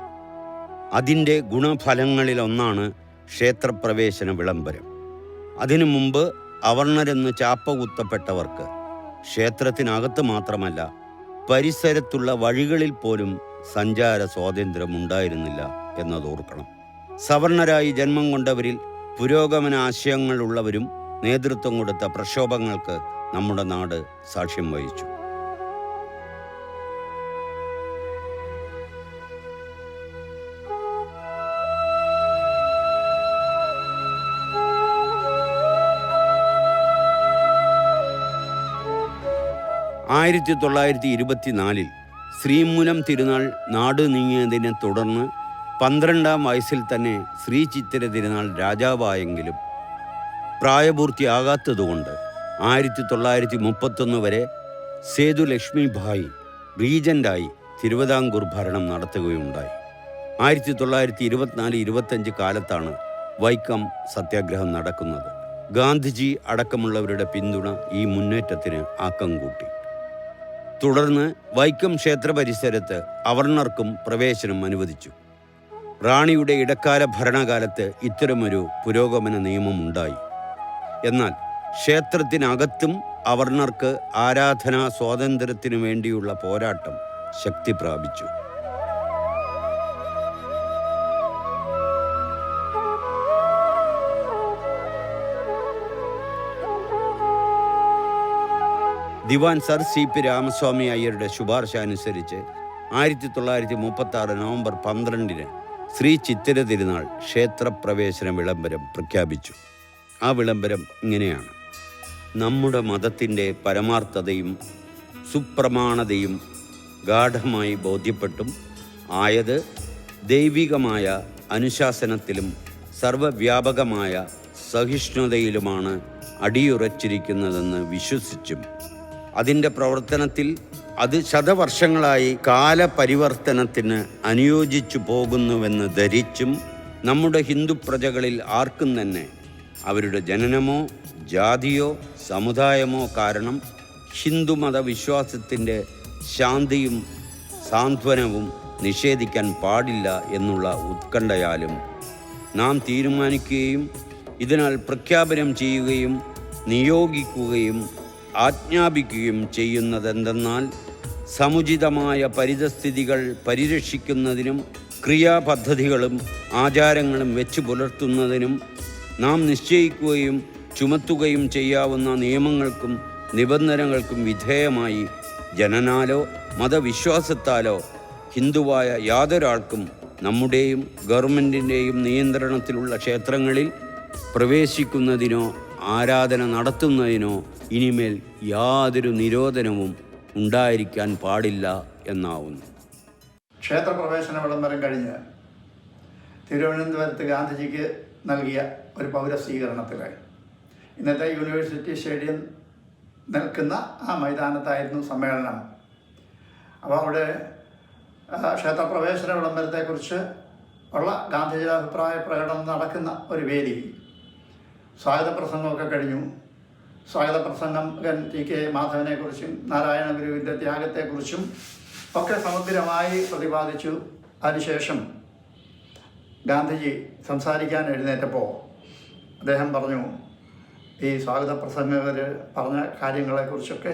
അതിൻ്റെ ഗുണഫലങ്ങളിലൊന്നാണ് ക്ഷേത്രപ്രവേശന വിളംബരം. അതിനു മുമ്പ് അവർണരെന്ന് ചാപ്പ കുത്തപ്പെട്ടവർക്ക് ക്ഷേത്രത്തിനകത്ത് മാത്രമല്ല പരിസരത്തുള്ള വഴികളിൽ പോലും സഞ്ചാര സ്വാതന്ത്ര്യം ഉണ്ടായിരുന്നില്ല എന്നതോർക്കണം. സവർണരായി ജന്മം കൊണ്ടവരിൽ പുരോഗമന ആശയങ്ങളുള്ളവരും നേതൃത്വം കൊടുത്ത പ്രക്ഷോഭങ്ങൾക്ക് നമ്മുടെ നാട് സാക്ഷ്യം വഹിച്ചു. ആയിരത്തി 1924 ശ്രീമൂലം തിരുനാൾ നാട് നീങ്ങിയതിനെ തുടർന്ന് 12-ാം വയസ്സിൽ തന്നെ ശ്രീ ചിത്തിര തിരുനാൾ രാജാവായെങ്കിലും പ്രായപൂർത്തിയാകാത്തതുകൊണ്ട് 1931 വരെ സേതു ലക്ഷ്മി ഭായി റീജൻ്റായി തിരുവിതാംകൂർ ഭരണം നടത്തുകയുണ്ടായി. 1924-25 കാലത്താണ് വൈക്കം സത്യാഗ്രഹം നടക്കുന്നത്. ഗാന്ധിജി അടക്കമുള്ളവരുടെ പിന്തുണ ഈ മുന്നേറ്റത്തിന് ആക്കം കൂട്ടി. തുടർന്ന് വൈക്കം ക്ഷേത്ര പരിസരത്ത് അവർണർക്കും പ്രവേശനം അനുവദിച്ചു. റാണിയുടെ ഇടക്കാല ഭരണകാലത്ത് ഇത്തരമൊരു പുരോഗമന നിയമമുണ്ടായി. എന്നാൽ ക്ഷേത്രത്തിനകത്തും അവർണർക്ക് ആരാധനാ സ്വാതന്ത്ര്യത്തിനു വേണ്ടിയുള്ള പോരാട്ടം ശക്തി പ്രാപിച്ചു. ദിവാൻ സർ CP രാമസ്വാമി അയ്യരുടെ ശുപാർശ അനുസരിച്ച് 1936 നവംബർ 12-ന് ശ്രീ ചിത്തിര തിരുനാൾ ക്ഷേത്രപ്രവേശന വിളംബരം പ്രഖ്യാപിച്ചു. ആ വിളംബരം ഇങ്ങനെയാണ്: നമ്മുടെ മതത്തിൻ്റെ പരമാർത്ഥതയും സുപ്രമാണതയും ഗാഢമായി ബോധ്യപ്പെട്ടും ആയത് ദൈവികമായ അനുശാസനത്തിലും സർവവ്യാപകമായ സഹിഷ്ണുതയിലുമാണ് അടിയുറച്ചിരിക്കുന്നതെന്ന് വിശ്വസിച്ചും അതിൻ്റെ പ്രവർത്തനത്തിൽ അത് ശതവർഷങ്ങളായി കാലപരിവർത്തനത്തിന് അനുയോജിച്ചു പോകുന്നുവെന്ന് ധരിച്ചും നമ്മുടെ ഹിന്ദു പ്രജകളിൽ ആർക്കും തന്നെ അവരുടെ ജനനമോ ജാതിയോ സമുദായമോ കാരണം ഹിന്ദുമത വിശ്വാസത്തിൻ്റെ ശാന്തിയും സാന്ത്വനവും നിഷേധിക്കാൻ പാടില്ല എന്നുള്ള ഉത്കണ്ഠയാലും നാം തീരുമാനിക്കുകയും ഇതിനാൽ പ്രഖ്യാപനം ചെയ്യുകയും നിയോഗിക്കുകയും ആജ്ഞാപിക്കുകയും ചെയ്യുന്നതെന്തെന്നാൽ സമുചിതമായ പരിതസ്ഥിതികൾ പരിരക്ഷിക്കുന്നതിനും ക്രിയാപദ്ധതികളും ആചാരങ്ങളും വെച്ചു പുലർത്തുന്നതിനും നാം നിശ്ചയിക്കുകയും ചുമത്തുകയും ചെയ്യാവുന്ന നിയമങ്ങൾക്കും നിബന്ധനകൾക്കും വിധേയമായി ജനനാലോ മതവിശ്വാസത്താലോ ഹിന്ദുവായ യാതൊരാൾക്കും നമ്മുടെയും ഗവൺമെൻറ്റിൻ്റെയും നിയന്ത്രണത്തിലുള്ള ക്ഷേത്രങ്ങളിൽ പ്രവേശിക്കുന്നതിനോ ആരാധന നടത്തുന്നതിനോ ഇനിമേൽ യാതൊരു നിരോധനവും ഉണ്ടായിരിക്കാൻ പാടില്ല എന്നാവുന്നു. ക്ഷേത്രപ്രവേശന വിളംബരം കഴിഞ്ഞ് തിരുവനന്തപുരത്ത് ഗാന്ധിജിക്ക് നൽകിയ ഒരു പൗരസ്വീകരണത്തിൽ ഇന്നത്തെ യൂണിവേഴ്സിറ്റി സ്റ്റേഡിയം നിൽക്കുന്ന ആ മൈതാനത്തായിരുന്നു സമ്മേളനം. അപ്പോൾ അവിടെ ക്ഷേത്രപ്രവേശന വിളംബരത്തെക്കുറിച്ച് ഉള്ള ഗാന്ധിജിയുടെ അഭിപ്രായ പ്രകടനം നടക്കുന്ന ഒരു വേദി. സ്വാഗത പ്രസംഗമൊക്കെ കഴിഞ്ഞു. സ്വാഗത പ്രസംഗകൻ TK മാധവനെക്കുറിച്ചും നാരായണ ഗുരുവിൻ്റെ ത്യാഗത്തെക്കുറിച്ചും ഒക്കെ സമഗ്രമായി പ്രതിപാദിച്ചു. അതിനുശേഷം ഗാന്ധിജി സംസാരിക്കാൻ എഴുന്നേറ്റപ്പോൾ അദ്ദേഹം പറഞ്ഞു, ഈ സ്വാഗത പ്രസംഗകർ പറഞ്ഞ കാര്യങ്ങളെക്കുറിച്ചൊക്കെ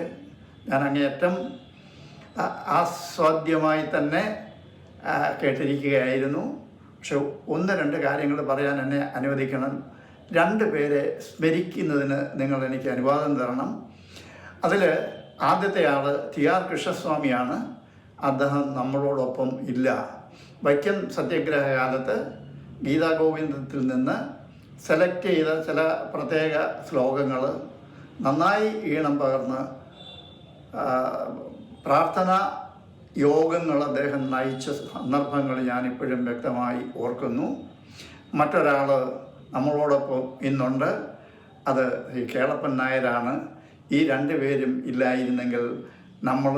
ഞാൻ അങ്ങേയറ്റം ആസ്വാദ്യമായി തന്നെ കേട്ടിരിക്കുകയായിരുന്നു. പക്ഷെ ഒന്ന് രണ്ട് കാര്യങ്ങൾ പറയാൻ എന്നെ അനുവദിക്കണം. 2 പേരെ സ്മരിക്കുന്നതിന് നിങ്ങൾ എനിക്ക് അനുവാദം തരണം. അതിൽ ആദ്യത്തെ ആൾ TR കൃഷ്ണസ്വാമിയാണ്. അദ്ദേഹം നമ്മളോടൊപ്പം ഇല്ല. വൈക്കം സത്യാഗ്രഹ കാലത്ത് ഗീതാഗോവിന്ദത്തിൽ നിന്ന് സെലക്ട് ചെയ്ത ചില പ്രത്യേക ശ്ലോകങ്ങൾ നന്നായി ഈണം പകർന്ന് പ്രാർത്ഥന യോഗങ്ങൾ അദ്ദേഹം നയിച്ച സന്ദർഭങ്ങൾ ഞാനിപ്പോഴും വ്യക്തമായി ഓർക്കുന്നു. മറ്റൊരാൾ നമ്മളോടൊപ്പം ഇന്നുണ്ട്. അത് ഈ കേളപ്പൻ നായരാണ്. ഈ 2 പേരും ഇല്ലായിരുന്നെങ്കിൽ നമ്മൾ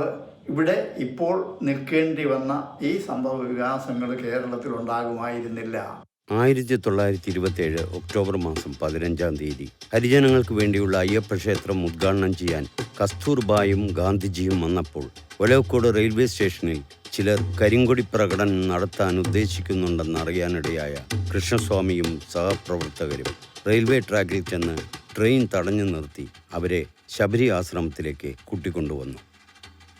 ഇവിടെ ഇപ്പോൾ നിൽക്കേണ്ടി വന്ന ഈ സംഭവ വികാസങ്ങൾ കേരളത്തിലുണ്ടാകുമായിരുന്നില്ല. 1927 ഒക്ടോബർ മാസം 15-ാം തീയതി ഹരിജനങ്ങൾക്ക് വേണ്ടിയുള്ള അയ്യപ്പ ക്ഷേത്രം ഉദ്ഘാടനം ചെയ്യാൻ കസ്തൂർബായും ഗാന്ധിജിയും വന്നപ്പോൾ ഒലവക്കോട് റെയിൽവേ സ്റ്റേഷനിൽ ചിലർ കരിങ്കൊടി പ്രകടനം നടത്താൻ ഉദ്ദേശിക്കുന്നുണ്ടെന്നറിയാനിടയായ കൃഷ്ണസ്വാമിയും സഹപ്രവർത്തകരും റെയിൽവേ ട്രാക്കിൽ ചെന്ന് ട്രെയിൻ തടഞ്ഞു നിർത്തി അവരെ ശബരി ആശ്രമത്തിലേക്ക് കൂട്ടിക്കൊണ്ടുവന്നു.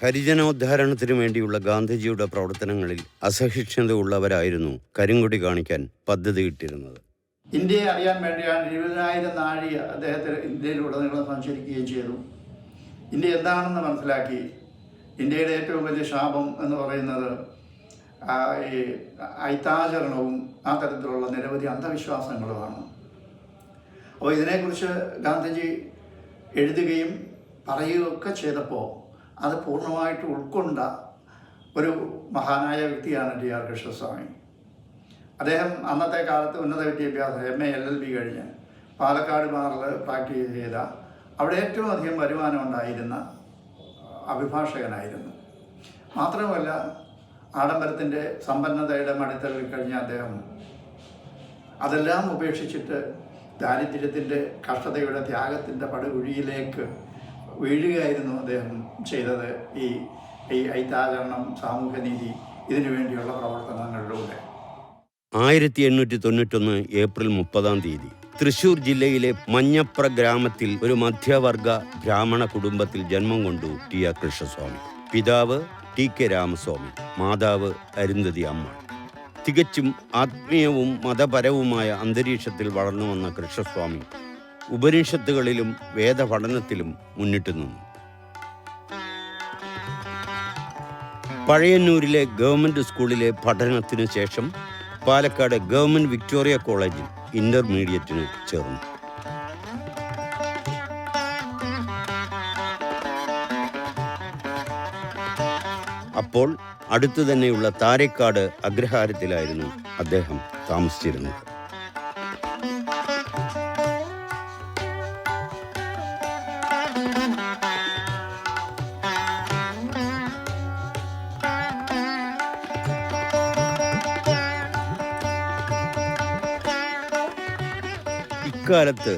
ഹരിജനോദ്ധാരണത്തിനു വേണ്ടിയുള്ള ഗാന്ധിജിയുടെ പ്രവർത്തനങ്ങളിൽ അസഹിഷ്ണുത ഉള്ളവരായിരുന്നു കരിങ്കൊടി കാണിക്കാൻ പദ്ധതിയിട്ടിരുന്നത്. ഇന്ത്യയെ അറിയാൻ വേണ്ടിയാണ് 20,000 നാഴി അദ്ദേഹത്തിന് ഇന്ത്യയിലുടനീളം സഞ്ചരിക്കുകയും ചെയ്തു. ഇന്ത്യ എന്താണെന്ന് മനസ്സിലാക്കി. ഇന്ത്യയുടെ ഏറ്റവും വലിയ ശാപം എന്ന് പറയുന്നത് ഈ ഐത്താചരണവും ആ തരത്തിലുള്ള നിരവധി അന്ധവിശ്വാസങ്ങളുമാണ്. അപ്പോൾ ഇതിനെക്കുറിച്ച് ഗാന്ധിജി എഴുതുകയും പറയുകയൊക്കെ ചെയ്തപ്പോൾ അത് പൂർണ്ണമായിട്ട് ഉൾക്കൊണ്ട ഒരു മഹാനായ വ്യക്തിയാണ് TR കൃഷ്ണസ്വാമി. അദ്ദേഹം അന്നത്തെ കാലത്ത് ഉന്നത വിദ്യാഭ്യാസം MA LLB കഴിഞ്ഞ് പാലക്കാട് ബാറിൽ പ്രാക്ടീസ് ചെയ്ത അവിടെ ഏറ്റവും അധികം വരുമാനം ഉണ്ടായിരുന്ന അഭിഭാഷകനായിരുന്നു. മാത്രമല്ല ആഡംബരത്തിൻ്റെ സമ്പന്നതയുടെ മടിത്തളിൽ കഴിഞ്ഞ അദ്ദേഹം അതെല്ലാം ഉപേക്ഷിച്ചിട്ട് ദാരിദ്ര്യത്തിൻ്റെ കഷ്ടതയുടെ ത്യാഗത്തിൻ്റെ പടുകുഴിയിലേക്ക് വീഴുകയായിരുന്നു അദ്ദേഹം ചെയ്തത്. ഈ ഐത്താചരണം, സാമൂഹ്യനീതി, ഇതിനു വേണ്ടിയുള്ള പ്രവർത്തനങ്ങളിലൂടെ. 1891 ഏപ്രിൽ 30-ാം തീയതി തൃശൂർ ജില്ലയിലെ മഞ്ഞപ്ര ഗ്രാമത്തിൽ ഒരു മധ്യവർഗ ബ്രാഹ്മണ കുടുംബത്തിൽ ജന്മം കൊണ്ടു TR കൃഷ്ണസ്വാമി. പിതാവ് TK രാമസ്വാമി, മാതാവ് അരുന്ധതി അമ്മ. തികച്ചും ആത്മീയവും മതപരവുമായ അന്തരീക്ഷത്തിൽ വളർന്നു വന്ന കൃഷ്ണസ്വാമി ഉപനിഷത്തുകളിലും വേദപഠനത്തിലും മുന്നിട്ടു നിന്നു. പഴയന്നൂരിലെ ഗവൺമെൻറ് സ്കൂളിലെ പഠനത്തിനു ശേഷം പാലക്കാട് ഗവൺമെൻറ് വിക്ടോറിയ കോളേജിൽ ഇൻ്റർമീഡിയറ്റിന് ചേർന്നു. അപ്പോൾ അടുത്തു തന്നെയുള്ള താരേക്കാട് അഗ്രഹാരത്തിലായിരുന്നു അദ്ദേഹം താമസിച്ചിരുന്നത്. ഇക്കാലത്ത്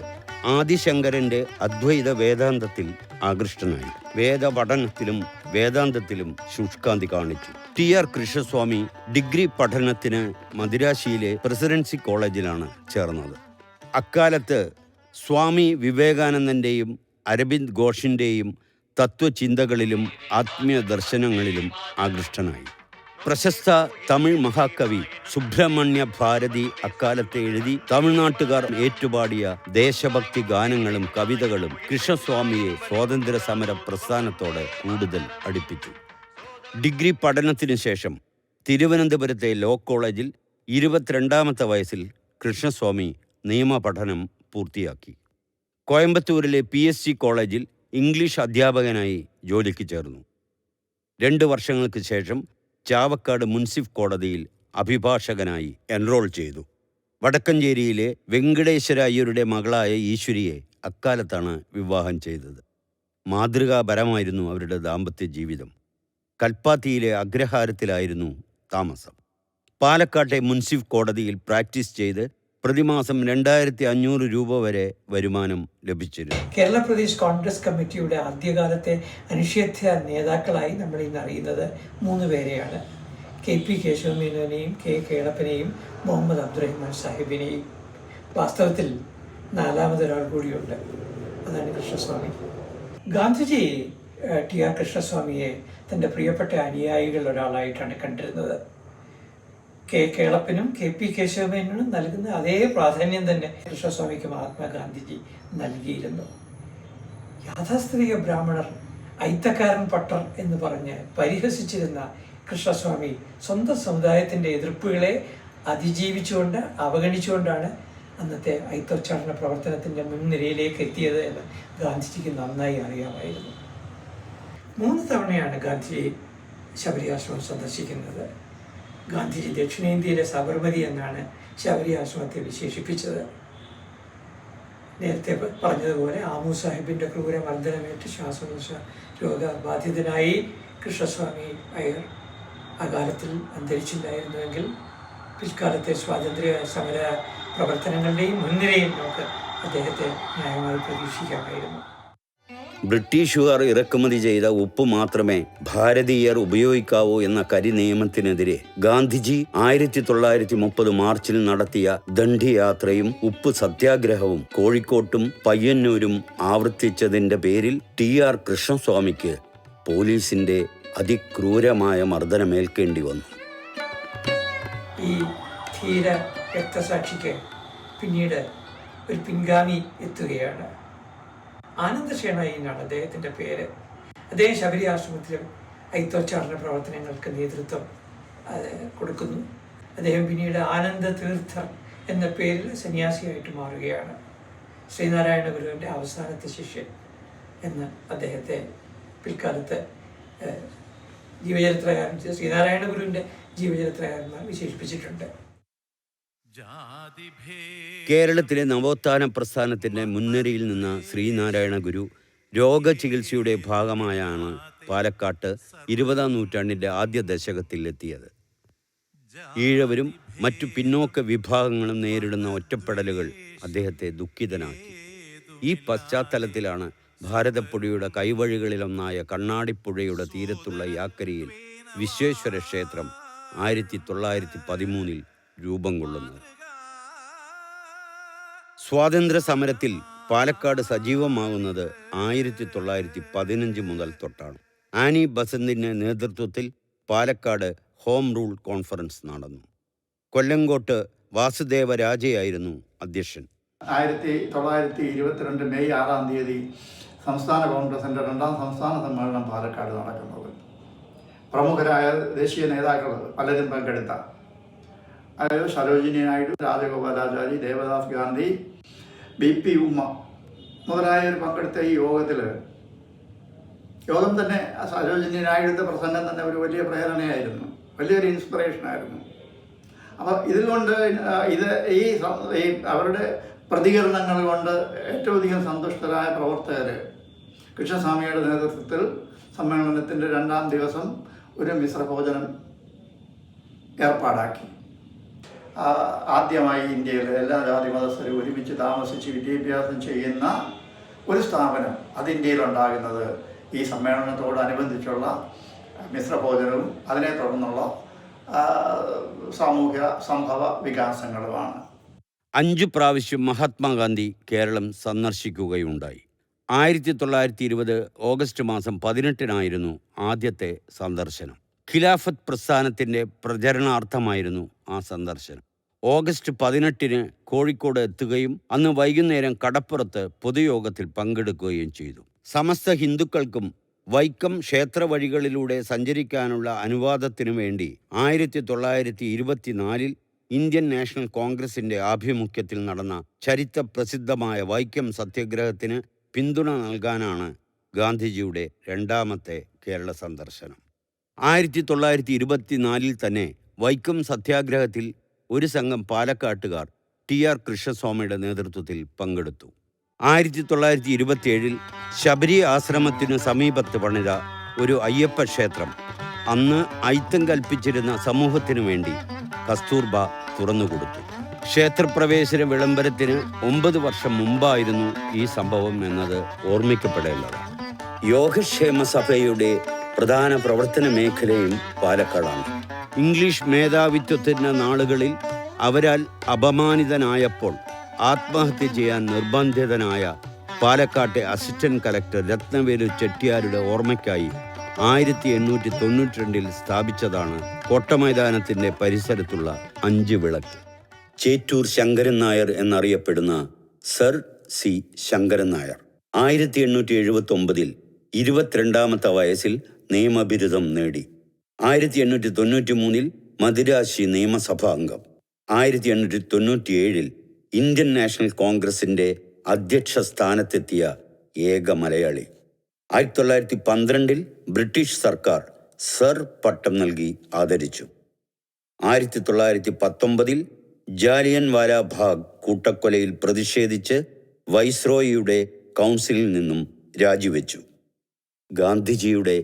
ആദിശങ്കരൻ്റെ അദ്വൈത വേദാന്തത്തിൽ ആകൃഷ്ടനായി. വേദപഠനത്തിലും വേദാന്തത്തിലും ശുഷ്കാന്തി കാണിച്ചു. TR കൃഷ്ണസ്വാമി ഡിഗ്രി പഠനത്തിന് മദിരാശിയിലെ പ്രസിഡൻസി കോളേജിലാണ് ചേർന്നത്. അക്കാലത്ത് സ്വാമി വിവേകാനന്ദൻ്റെയും അരവിന്ദ് ഘോഷിൻ്റെയും തത്വചിന്തകളിലും ആത്മീയ ദർശനങ്ങളിലും ആകൃഷ്ടനായി. പ്രശസ്ത തമിഴ് മഹാകവി സുബ്രഹ്മണ്യ ഭാരതി അക്കാലത്ത് എഴുതി തമിഴ്നാട്ടുകാർ ഏറ്റുപാടിയ ദേശഭക്തി ഗാനങ്ങളും കവിതകളും കൃഷ്ണസ്വാമിയെ സ്വാതന്ത്ര്യ സമര പ്രസ്ഥാനത്തോട് കൂടുതൽ അടുപ്പിച്ചു. ഡിഗ്രി പഠനത്തിനു ശേഷം തിരുവനന്തപുരത്തെ ലോ കോളേജിൽ 22-ാമത്തെ വയസ്സിൽ കൃഷ്ണസ്വാമി നിയമപഠനം പൂർത്തിയാക്കി. കോയമ്പത്തൂരിലെ PSG കോളേജിൽ ഇംഗ്ലീഷ് അധ്യാപകനായി ജോലിക്ക് ചേർന്നു. 2 വർഷങ്ങൾക്ക് ശേഷം ചാവക്കാട് മുൻസിഫ് കോടതിയിൽ അഭിഭാഷകനായി എൻറോൾ ചെയ്തു. വടക്കഞ്ചേരിയിലെ വെങ്കടേശ്വര അയ്യരുടെ മകളായ ഈശ്വരിയെ അക്കാലത്താണ് വിവാഹം ചെയ്തത്. മാതൃകാപരമായിരുന്നു അവരുടെ ദാമ്പത്യ ജീവിതം. കൽപ്പാത്തിയിലെ അഗ്രഹാരത്തിലായിരുന്നു താമസം. പാലക്കാട്ടെ മുൻസിഫ് കോടതിയിൽ പ്രാക്ടീസ് ചെയ്ത് പ്രതിമാസം 2,500 രൂപ വരെ വരുമാനം ലഭിച്ചിരുന്നു. കേരള പ്രദേശ് കോൺഗ്രസ് കമ്മിറ്റിയുടെ ആദ്യകാലത്തെ അനിഷേധ്യ നേതാക്കളായി നമ്മൾ ഇന്ന് അറിയുന്നത് 3 പേരെയാണ്. KP കേശവമേനോനെയും K കേളപ്പനെയും Muhammad Abdurahman സാഹിബിനെയും. വാസ്തവത്തിൽ 4മതൊരാൾ കൂടിയുണ്ട്, അതാണ് കൃഷ്ണസ്വാമി. ഗാന്ധിജി TR കൃഷ്ണസ്വാമിയെ തൻ്റെ പ്രിയപ്പെട്ട അനുയായികളിൽ ഒരാളായിട്ടാണ് കണ്ടിരുന്നത്. കേളപ്പനും KP കേശവമേനോനും നൽകുന്ന അതേ പ്രാധാന്യം തന്നെ കൃഷ്ണസ്വാമിക്ക് മഹാത്മാഗാന്ധിജി നൽകിയിരുന്നു. യാഥാസ്ഥിതിക ബ്രാഹ്മണർ, ഐത്തക്കാരൻ പട്ടർ എന്ന് പറഞ്ഞ് പരിഹസിച്ചിരുന്ന കൃഷ്ണസ്വാമി സ്വന്തം സമുദായത്തിൻ്റെ എതിർപ്പുകളെ അതിജീവിച്ചുകൊണ്ട് അവഗണിച്ചുകൊണ്ടാണ് അന്നത്തെ ഐത്തോച്ചാരണ പ്രവർത്തനത്തിൻ്റെ മുൻനിരയിലേക്ക് എത്തിയത് എന്ന് ഗാന്ധിജിക്ക് നന്നായി അറിയാമായിരുന്നു. 3 തവണയാണ് ഗാന്ധിജി ശബരി ആശ്രമം സന്ദർശിക്കുന്നത്. ഗാന്ധിജി ദക്ഷിണേന്ത്യയിലെ സബർമതി എന്നാണ് ശബരി ആശ്രമത്തെ വിശേഷിപ്പിച്ചത്. നേരത്തെ പറഞ്ഞതുപോലെ ആമു സാഹിബിൻ്റെ ക്രൂരമർദ്ദനമേറ്റ് ശ്വാസകോശ രോഗബാധിതനായി കൃഷ്ണസ്വാമി അയ്യർ അകാലത്തിൽ അന്തരിച്ചില്ലായിരുന്നുവെങ്കിൽ പിൽക്കാലത്തെ സ്വാതന്ത്ര്യ സമര പ്രവർത്തനങ്ങളുടെയും മുൻനിരയിൽ നമുക്ക് അദ്ദേഹത്തെ ന്യായമായി പ്രതീക്ഷിക്കാമായിരുന്നു. ബ്രിട്ടീഷുകാർ ഇറക്കുമതി ചെയ്ത ഉപ്പ് മാത്രമേ ഭാരതീയർ ഉപയോഗിക്കാവൂ എന്ന കരിനിയമത്തിനെതിരെ ഗാന്ധിജി 1930 മാർച്ചിൽ നടത്തിയ ദണ്ഡിയാത്രയും ഉപ്പ് സത്യാഗ്രഹവും കോഴിക്കോട്ടും പയ്യന്നൂരും ആവർത്തിച്ചതിൻ്റെ പേരിൽ TR കൃഷ്ണസ്വാമിക്ക് പോലീസിന്റെ അതിക്രൂരമായ മർദ്ദനമേൽക്കേണ്ടി വന്നു. ഈ ധീര രക്തസാക്ഷിക്ക് പിന്നീട് ഒരു പിൻഗാമി എത്തുകയാണ്. ആനന്ദശേണായി എന്നാണ് അദ്ദേഹത്തിൻ്റെ പേര്. അദ്ദേഹം ശബരി ആശ്രമത്തിലും ഐത്തോച്ചാരണ പ്രവർത്തനങ്ങൾക്ക് നേതൃത്വം കൊടുക്കുന്നു. അദ്ദേഹം പിന്നീട് ആനന്ദ തീർത്ഥർ എന്ന പേരിൽ സന്യാസിയായിട്ട് മാറുകയാണ്. ശ്രീനാരായണ ഗുരുവിൻ്റെ അവസാനത്തെ ശിഷ്യൻ എന്ന് അദ്ദേഹത്തെ പിൽക്കാലത്ത് ജീവചരിത്രകാരൻ ശ്രീനാരായണ ഗുരുവിൻ്റെ ജീവചരിത്രകാരന്മാർ വിശേഷിപ്പിച്ചിട്ടുണ്ട്. കേരളത്തിലെ നവോത്ഥാന പ്രസ്ഥാനത്തിൻ്റെ മുൻനിരയിൽ നിന്ന ശ്രീനാരായണ ഗുരു രോഗചികിത്സയുടെ ഭാഗമായാണ് പാലക്കാട്ട് 20-ാം നൂറ്റാണ്ടിൻ്റെ ആദ്യ ദശകത്തിൽ എത്തിയത്. ഈഴവരും മറ്റു പിന്നോക്ക വിഭാഗങ്ങളും നേരിടുന്ന ഒറ്റപ്പെടലുകൾ അദ്ദേഹത്തെ ദുഃഖിതനാക്കി. ഈ പശ്ചാത്തലത്തിലാണ് ഭാരതപ്പുഴയുടെ കൈവഴികളിലൊന്നായ കണ്ണാടിപ്പുഴയുടെ തീരത്തുള്ള യാക്കരിയിൽ വിശ്വേശ്വര ക്ഷേത്രം 1913 രൂപം കൊള്ളുന്നത്. സ്വാതന്ത്ര്യ സമരത്തിൽ പാലക്കാട് സജീവമാകുന്നത് 1915 മുതൽ തൊട്ടാണ്. ആനി ബസന്തിൻ്റെ നേതൃത്വത്തിൽ പാലക്കാട് ഹോം റൂൾ കോൺഫറൻസ് നടന്നു. കൊല്ലങ്കോട്ട് വാസുദേവരാജയായിരുന്നു അധ്യക്ഷൻ. 1922 മെയ് 6-ാം തീയതി സംസ്ഥാന കോൺഗ്രസിൻ്റെ 2ാം സംസ്ഥാന സമ്മേളനം പാലക്കാട് നടക്കുന്നത്. പ്രമുഖരായ ദേശീയ നേതാക്കൾ പലരും പങ്കെടുത്ത അതായത് സരോജിനി നായിഡു, രാജഗോപാലാചാരി, ദേവദാസ് ഗാന്ധി, BP ഉമ്മ മുതലായവർ പങ്കെടുത്ത ഈ യോഗം തന്നെ സരോജിനി നായിഡുവിൻ്റെ പ്രസംഗം തന്നെ ഒരു വലിയ പ്രേരണയായിരുന്നു, വലിയൊരു ഇൻസ്പിറേഷനായിരുന്നു. അപ്പോൾ ഇതുകൊണ്ട് ഈ അവരുടെ പ്രതികരണങ്ങൾ കൊണ്ട് ഏറ്റവും അധികം സന്തുഷ്ടരായ പ്രവർത്തകർ കൃഷ്ണസ്വാമിയുടെ നേതൃത്വത്തിൽ സമ്മേളനത്തിൻ്റെ 2ാം ദിവസം ഒരു മിശ്രഭോജനം ഏർപ്പാടാക്കി. ആദ്യമായി ഇന്ത്യയിൽ എല്ലാ ജാതി മതസ്ഥരും ഒരുമിച്ച് താമസിച്ച് വിദ്യാഭ്യാസം ചെയ്യുന്ന ഒരു സ്ഥാപനം അത് ഇന്ത്യയിലുണ്ടാകുന്നത് ഈ സമ്മേളനത്തോടനുബന്ധിച്ചുള്ള മിശ്രഭോജനവും അതിനെ തുടർന്നുള്ള സാമൂഹ്യ സംഭവ വികാസങ്ങളുമാണ്. 5 പ്രാവശ്യം മഹാത്മാഗാന്ധി കേരളം സന്ദർശിക്കുകയുണ്ടായി. 1920 ഓഗസ്റ്റ് മാസം 18-നായിരുന്നു ആദ്യത്തെ സന്ദർശനം. ഖിലാഫത്ത് പ്രസ്ഥാനത്തിൻ്റെ പ്രചരണാർത്ഥമായിരുന്നു ആ സന്ദർശനം. ഓഗസ്റ്റ് 18-ന് കോഴിക്കോട് എത്തുകയും അന്ന് വൈകുന്നേരം കടപ്പുറത്ത് പൊതുയോഗത്തിൽ പങ്കെടുക്കുകയും ചെയ്തു. സമസ്ത ഹിന്ദുക്കൾക്കും വൈക്കം ക്ഷേത്ര വഴികളിലൂടെ സഞ്ചരിക്കാനുള്ള അനുവാദത്തിനു വേണ്ടി 1924 ഇന്ത്യൻ നാഷണൽ കോൺഗ്രസിൻ്റെ ആഭിമുഖ്യത്തിൽ നടന്ന ചരിത്രപ്രസിദ്ധമായ വൈക്കം സത്യാഗ്രഹത്തിന് പിന്തുണ നൽകാനാണ് ഗാന്ധിജിയുടെ 2ാമത്തെ കേരള സന്ദർശനം. 1924 തന്നെ വൈക്കം സത്യാഗ്രഹത്തിൽ ഒരു സംഘം പാലക്കാട്ടുകാർ TR കൃഷ്ണസ്വാമിയുടെ നേതൃത്വത്തിൽ പങ്കെടുത്തു. 1927 ശബരി ആശ്രമത്തിനു സമീപത്ത് പണിത ഒരു അയ്യപ്പ ക്ഷേത്രം അന്ന് ഐത്തം കൽപ്പിച്ചിരുന്ന സമൂഹത്തിനു വേണ്ടി കസ്തൂർബ തുറന്നുകൊടുത്തു. ക്ഷേത്രപ്രവേശന വിളംബരത്തിന് 9 വർഷം മുമ്പായിരുന്നു ഈ സംഭവം എന്നത് ഓർമ്മിക്കപ്പെടേണ്ടതാണ്. യോഗക്ഷേമ സഭയുടെ പ്രധാന പ്രവർത്തന മേഖലയും പാലക്കാടാണ്. ഇംഗ്ലീഷ് മേധാവിത്വത്തിൻ്റെ നാളുകളിൽ അവരാൽ അപമാനിതനായപ്പോൾ ആത്മഹത്യ ചെയ്യാൻ നിർബന്ധിതനായ പാലക്കാട്ടെ അസിസ്റ്റന്റ് കലക്ടർ രത്നവേലു ചെട്ടിയാരുടെ ഓർമ്മയ്ക്കായി 1892 സ്ഥാപിച്ചതാണ് കോട്ടമൈതാനത്തിന്റെ പരിസരത്തുള്ള 5 വിളക്ക്. ചേറ്റൂർ ശങ്കരൻ നായർ എന്നറിയപ്പെടുന്ന സർ സി ശങ്കരൻ നായർ 1879 22ാമത്തെ വയസ്സിൽ നിയമബിരുദം നേടി. 1893 മദിരാശി നിയമസഭാ അംഗം. 1897 ഇന്ത്യൻ നാഷണൽ കോൺഗ്രസിന്റെ അധ്യക്ഷ സ്ഥാനത്തെത്തിയ ഏക മലയാളി. 1912 ബ്രിട്ടീഷ് സർക്കാർ സർ പട്ടം നൽകി ആദരിച്ചു. 1919 ജാലിയൻ വാലാബാഗ് കൂട്ടക്കൊലയിൽ പ്രതിഷേധിച്ച് വൈസ്രോയിയുടെ കൗൺസിലിൽ നിന്നും രാജിവെച്ചു. ഗാന്ധിജിയുടെ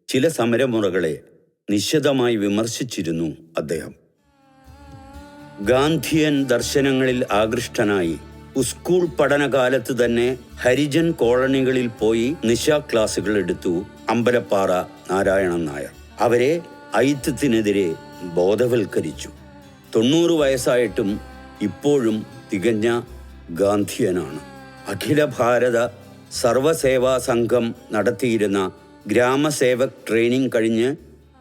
ചില സമരമുറകളെ നിശിതമായി വിമർശിച്ചിരുന്നു അദ്ദേഹം. ഗാന്ധിയൻ ദർശനങ്ങളിൽ ആകൃഷ്ടനായി സ്കൂൾ പഠനകാലത്ത് തന്നെ ഹരിജൻ കോളനികളിൽ പോയി നിശാ ക്ലാസുകൾ എടുത്തു അമ്പലപ്പാറ നാരായണൻ നായർ. അവരെ ഐക്യത്തിനെതിരെ ബോധവൽക്കരിച്ചു. 90 വയസ്സായിട്ടും ഇപ്പോഴും തികഞ്ഞ ഗാന്ധിയനാണ്. അഖില ഭാരത സർവസേവാ സംഘം നടത്തിയിരുന്ന ഗ്രാമസേവക് ട്രെയിനിങ് കഴിഞ്ഞ്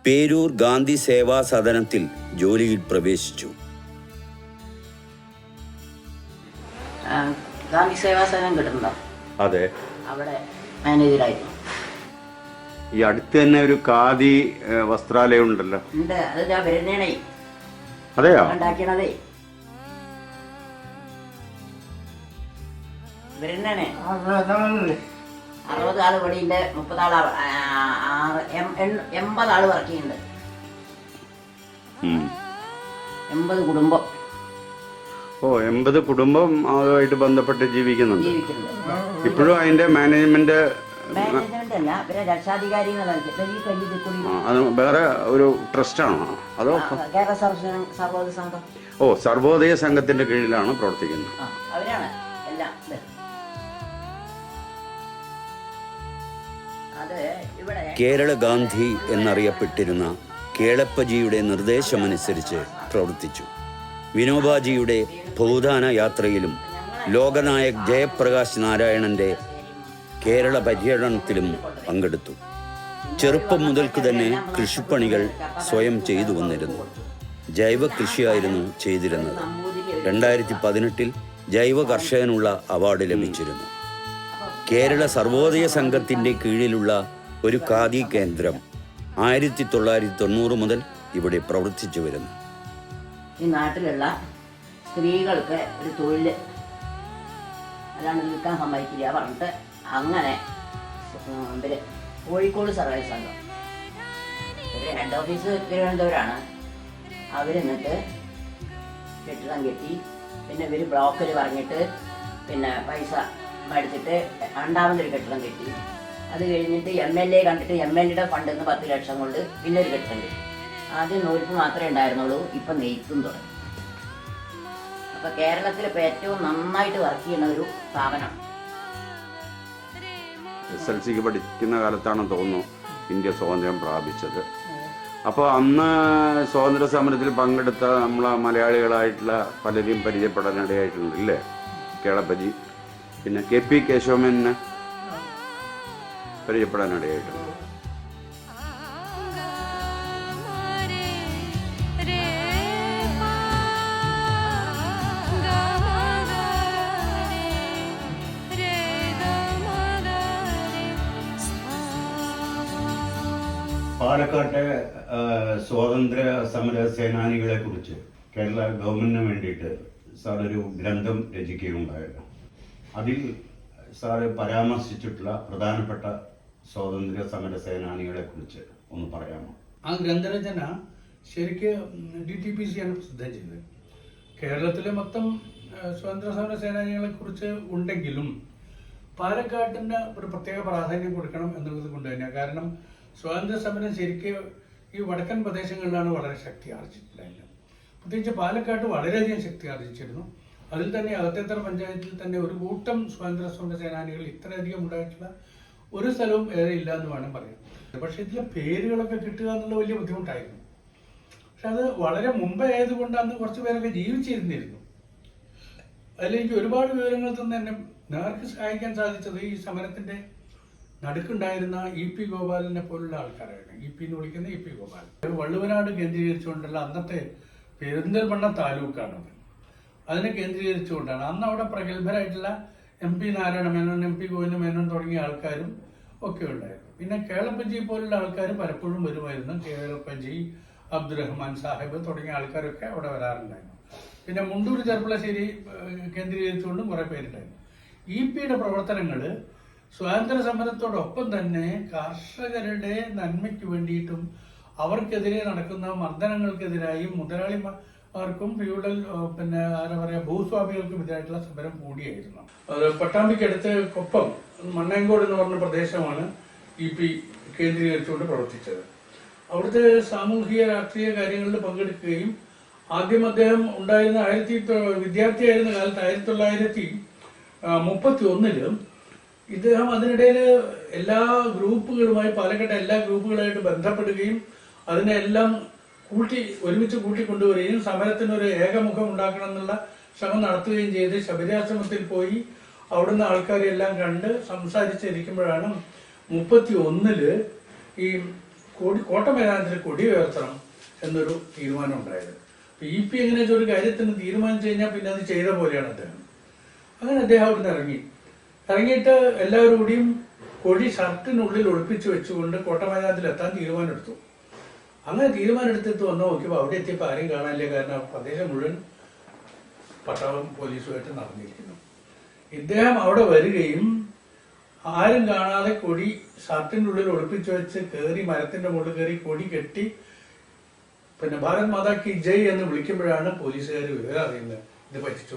പേരൂർ ഗാന്ധി സേവാ സദനത്തിൽ ജോലിയിൽ പ്രവേശിച്ചു. ഗാന്ധി സേവാ സദനം കിട്ടുന്നുണ്ടോ? അതെ, അവിടെ മാനേജറായിരുന്നു. ഈ അടുത്ത് തന്നെ ഒരു ഖാദി വസ്ത്രാലയം ഉണ്ടല്ലോ. ഉണ്ട്, അത് ഞാൻ വരുന്നേണേ. അതെയോ? ഉണ്ടാക്കണതേ വരുന്നേണേ. 60 ആള് പണിയുണ്ട്, 30 ആള് 80 ആള് വർക്ക് ചെയ്യുന്നുണ്ട്. 80 കുടുംബം. 80 കുടുംബം അതുമായിട്ട് ബന്ധപ്പെട്ട് ജീവിക്കുന്നുണ്ട്. ജീവിക്കുന്നുണ്ട്. ഇപ്പോഴും അതിന്റെ മാനേജ്മെന്റ് അല്ല, ഇവരെ രക്ഷാധികാരികളാണ്. അത് വേറെ ഒരു ട്രസ്റ്റാണോ അതോ കേരള സർവോദയ സംഘം? സർവോദയ സംഘത്തിന്റെ കീഴിലാണ് പ്രവർത്തിക്കുന്നത്. അവരാണ് എല്ലാം. അത് ഇവിടെ കേരള ഗാന്ധി എന്നറിയപ്പെട്ടിരുന്ന കേളപ്പജിയുടെ നിർദ്ദേശമനുസരിച്ച് പ്രവർത്തിച്ചു. വിനോബാജിയുടെ ഭൂദാന യാത്രയിലും ലോകനായക് ജയപ്രകാശ് നാരായണന്റെ കേരള പര്യടനത്തിലും പങ്കെടുത്തു. ചെറുപ്പം മുതൽക്ക് തന്നെ കൃഷിപ്പണികൾ സ്വയം ചെയ്തു വന്നിരുന്നു. ജൈവ കൃഷിയായിരുന്നു ചെയ്തിരുന്നത്. 2018 ജൈവ കർഷകനുള്ള അവാർഡ് ലഭിച്ചിരുന്നു. കേരള സർവോദയ സംഘത്തിൻ്റെ കീഴിലുള്ള ഒരു ഖാദി കേന്ദ്രം 1990 മുതൽ ഇവിടെ പ്രവർത്തിച്ചു വരുന്നു. ഈ നാട്ടിലുള്ള സ്ത്രീകൾക്ക് ഒരു തൊഴിൽ അല്ലാണ്ട് നിൽക്കാൻ സമ്മതിക്കില്ല പറഞ്ഞിട്ട് അങ്ങനെ ഇവര് കോഴിക്കോട് സർവീസ് സംഘം, ഒരു ഹെഡ് ഓഫീസ് തിരുവനന്തപുരമാണ്. അവരെന്നിട്ട് കെട്ടിടം കെട്ടി, പിന്നെ ഇവർ ബ്ലോക്കിൽ പറഞ്ഞിട്ട് പിന്നെ പൈസ മേടിച്ചിട്ട് രണ്ടാമതൊരു കെട്ടിടം കെട്ടി. അത് കഴിഞ്ഞിട്ട് MLA കണ്ടിട്ട് MLAയുടെ ഫണ്ടിൽ നിന്ന് 10 ലക്ഷം കൊണ്ട് പിന്നെ ഒരു കെട്ടിടം കെട്ടി. ആദ്യം നൂൽപ്പ് മാത്രമേ ഉണ്ടായിരുന്നുള്ളൂ, ഇപ്പം നെയ്ത്തും തുടങ്ങി. അപ്പം കേരളത്തിൽ ഇപ്പോൾ ഏറ്റവും നന്നായിട്ട് വർക്ക് ചെയ്യുന്ന ഒരു സ്ഥാപനമാണ്. SLCക്ക് പഠിക്കുന്ന കാലത്താണെന്ന് തോന്നുന്നു ഇന്ത്യ സ്വാതന്ത്ര്യം പ്രാപിച്ചത്. അപ്പോൾ അന്ന് സ്വാതന്ത്ര്യ സമരത്തിൽ പങ്കെടുത്ത നമ്മളെ മലയാളികളായിട്ടുള്ള പലരെയും പരിചയപ്പെടാനിടയായിട്ടുണ്ട് ഇല്ലേ? കേളപ്പജി, പിന്നെ KP കേശവമേനെ പരിചയപ്പെടാനിടയായിട്ടുണ്ട്. പാലക്കാട്ടെ സ്വാതന്ത്ര്യ സമര സേനാനികളെ കുറിച്ച് കേരള ഗവൺമെന്റിന് വേണ്ടിയിട്ട് സാർ ഒരു ഗ്രന്ഥം രചിക്കുകയുണ്ടായല്ലോ. അതിൽ സാറ് പരാമർശിച്ചിട്ടുള്ള പ്രധാനപ്പെട്ട സ്വാതന്ത്ര്യ സമര സേനാനികളെ കുറിച്ച് ഒന്ന് പറയാമോ? ആ ഗ്രന്ഥരചന ശരിക്കും DTPC ആണ് പ്രസിദ്ധം ചെയ്തത്. കേരളത്തിലെ മൊത്തം സ്വാതന്ത്ര്യ സമര സേനാനികളെ കുറിച്ച് ഉണ്ടെങ്കിലും പാലക്കാട്ടിന് ഒരു പ്രത്യേക പ്രാധാന്യം കൊടുക്കണം എന്നുള്ളത് കൊണ്ട് തന്നെ. കാരണം സ്വാതന്ത്ര്യ സമരം ശരിക്കും ഈ വടക്കൻ പ്രദേശങ്ങളിലാണ് വളരെ ശക്തി ആർജിച്ചിട്ടുണ്ടായില്ല. പ്രത്യേകിച്ച് പാലക്കാട്ട് വളരെയധികം ശക്തി ആർജിച്ചിരുന്നു. അതിൽ തന്നെ അകത്തേത്തറ പഞ്ചായത്തിൽ തന്നെ ഒരു കൂട്ടം സ്വാതന്ത്ര്യ സമര സേനാനികൾ ഇത്രയധികം ഉണ്ടായിട്ടുള്ള ഒരു സ്ഥലവും ഏറെ ഇല്ല എന്ന് വേണം പറയാം. പക്ഷെ ഇതിലെ പേരുകളൊക്കെ കിട്ടുക എന്നുള്ള വലിയ ബുദ്ധിമുട്ടായിരുന്നു. പക്ഷെ അത് വളരെ മുമ്പേ ആയതുകൊണ്ട് അന്ന് കുറച്ച് പേരൊക്കെ ജീവിച്ചിരുന്നിരുന്നു. അതിലെനിക്ക് ഒരുപാട് വിവരങ്ങൾ തന്നെ എന്നെ നേർക്ക് സഹായിക്കാൻ സാധിച്ചത് ഈ സമരത്തിന്റെ നടുക്കുണ്ടായിരുന്ന EP ഗോപാലിനെ പോലുള്ള ആൾക്കാരായിരുന്നു. EP എന്ന് വിളിക്കുന്ന EP ഗോപാൽ. വള്ളുവനാട് കേന്ദ്രീകരിച്ചുകൊണ്ടുള്ള അന്നത്തെ പെരിന്തൽമണ്ണ താലൂക്കാണത്. അതിനെ കേന്ദ്രീകരിച്ചുകൊണ്ടാണ് അന്ന് അവിടെ പ്രഗത്ഭരായിട്ടുള്ള MP നാരായണ മേനോൻ, MP ഗോവിന്ദ മേനോൻ തുടങ്ങിയ ആൾക്കാരും ഒക്കെ ഉണ്ടായിരുന്നു. പിന്നെ കേളപ്പജി പോലുള്ള ആൾക്കാർ പലപ്പോഴും വരുമായിരുന്നു. കേളപ്പജി, അബ്ദുറഹ്മാൻ സാഹിബ് തുടങ്ങിയ ആൾക്കാരൊക്കെ അവിടെ വരാറുണ്ടായിരുന്നു. പിന്നെ മുണ്ടൂർ ചെർപ്പളശ്ശേരി കേന്ദ്രീകരിച്ചുകൊണ്ടും കുറേ പേരുണ്ടായിരുന്നു. EP-യുടെ പ്രവർത്തനങ്ങൾ സ്വാതന്ത്ര്യ സമരത്തോടൊപ്പം തന്നെ കർഷകരുടെ നന്മയ്ക്ക് വേണ്ടിയിട്ടും അവർക്കെതിരെ നടക്കുന്ന മർദ്ദനങ്ങൾക്കെതിരായും മുതലാളിമാർക്കും ഫ്യൂഡൽ പിന്നെ ആരാ പറയുക ഭൂസ്വാമികൾക്കും എതിരായിട്ടുള്ള സമരം കൂടിയായിരുന്നു. അത് പട്ടാമ്പിക്കടുത്ത് കൊപ്പം മണ്ണേങ്കോട് എന്ന് പറഞ്ഞ പ്രദേശമാണ് EP കേന്ദ്രീകരിച്ചുകൊണ്ട് പ്രവർത്തിച്ചത്. അവിടുത്തെ സാമൂഹിക രാഷ്ട്രീയ കാര്യങ്ങളിൽ പങ്കെടുക്കുകയും ആദ്യം അദ്ദേഹം ഉണ്ടായിരുന്ന വിദ്യാർത്ഥിയായിരുന്ന കാലത്ത് 1931 ഇദ്ദേഹം അതിനിടയിൽ എല്ലാ ഗ്രൂപ്പുകളുമായി പാലക്കാട്ടെ എല്ലാ ഗ്രൂപ്പുകളായിട്ട് ബന്ധപ്പെടുകയും അതിനെല്ലാം ഒരുമിച്ച് കൂട്ടിക്കൊണ്ടുവരികയും സമരത്തിനൊരു ഏകമുഖം ഉണ്ടാക്കണം എന്നുള്ള ശ്രമം നടത്തുകയും ചെയ്ത് ശബരിയാശ്രമത്തിൽ പോയി അവിടുന്ന് ആൾക്കാരെല്ലാം കണ്ട് സംസാരിച്ചിരിക്കുമ്പോഴാണ് 1931 ഈ കോട്ടമൈതാനത്തിൽ കൊടി ഉയർത്തണം എന്നൊരു തീരുമാനം ഉണ്ടായത്. EP എങ്ങനെ ഒരു കാര്യത്തിന് തീരുമാനിച്ചു കഴിഞ്ഞാൽ പിന്നെ അത് ചെയ്ത പോലെയാണ് അദ്ദേഹം. അങ്ങനെ അദ്ദേഹം അവിടുന്ന് ഇറങ്ങിയിട്ട് എല്ലാവരും കൂടിയും കൊടി ഷർട്ടിനുള്ളിൽ ഒളിപ്പിച്ചു വെച്ചുകൊണ്ട് കോട്ടമൈതാനത്തിൽ എത്താൻ തീരുമാനമെടുത്തു. അങ്ങനെ തീരുമാനമെടുത്തിട്ട് വന്ന് നോക്കിയപ്പോൾ അവിടെ എത്തിയപ്പോൾ ആരെയും കാണാനില്ല. കാരണം പ്രദേശം മുഴുവൻ പട്ടാളം പോലീസുമായിട്ട് നടന്നിരിക്കുന്നു. ഇദ്ദേഹം അവിടെ വരികയും ആരും കാണാതെ കൊടി ഷർട്ടിൻ്റെ ഉള്ളിൽ ഒളിപ്പിച്ചു വെച്ച് കയറി മരത്തിന്റെ മുകളിൽ കയറി കൊടി കെട്ടി പിന്നെ ഭാരത് മാതാ കി ജയ് എന്ന് വിളിക്കുമ്പോഴാണ് പോലീസുകാർ വിവരം അറിയുന്നത് ഇത് പറ്റിച്ചു.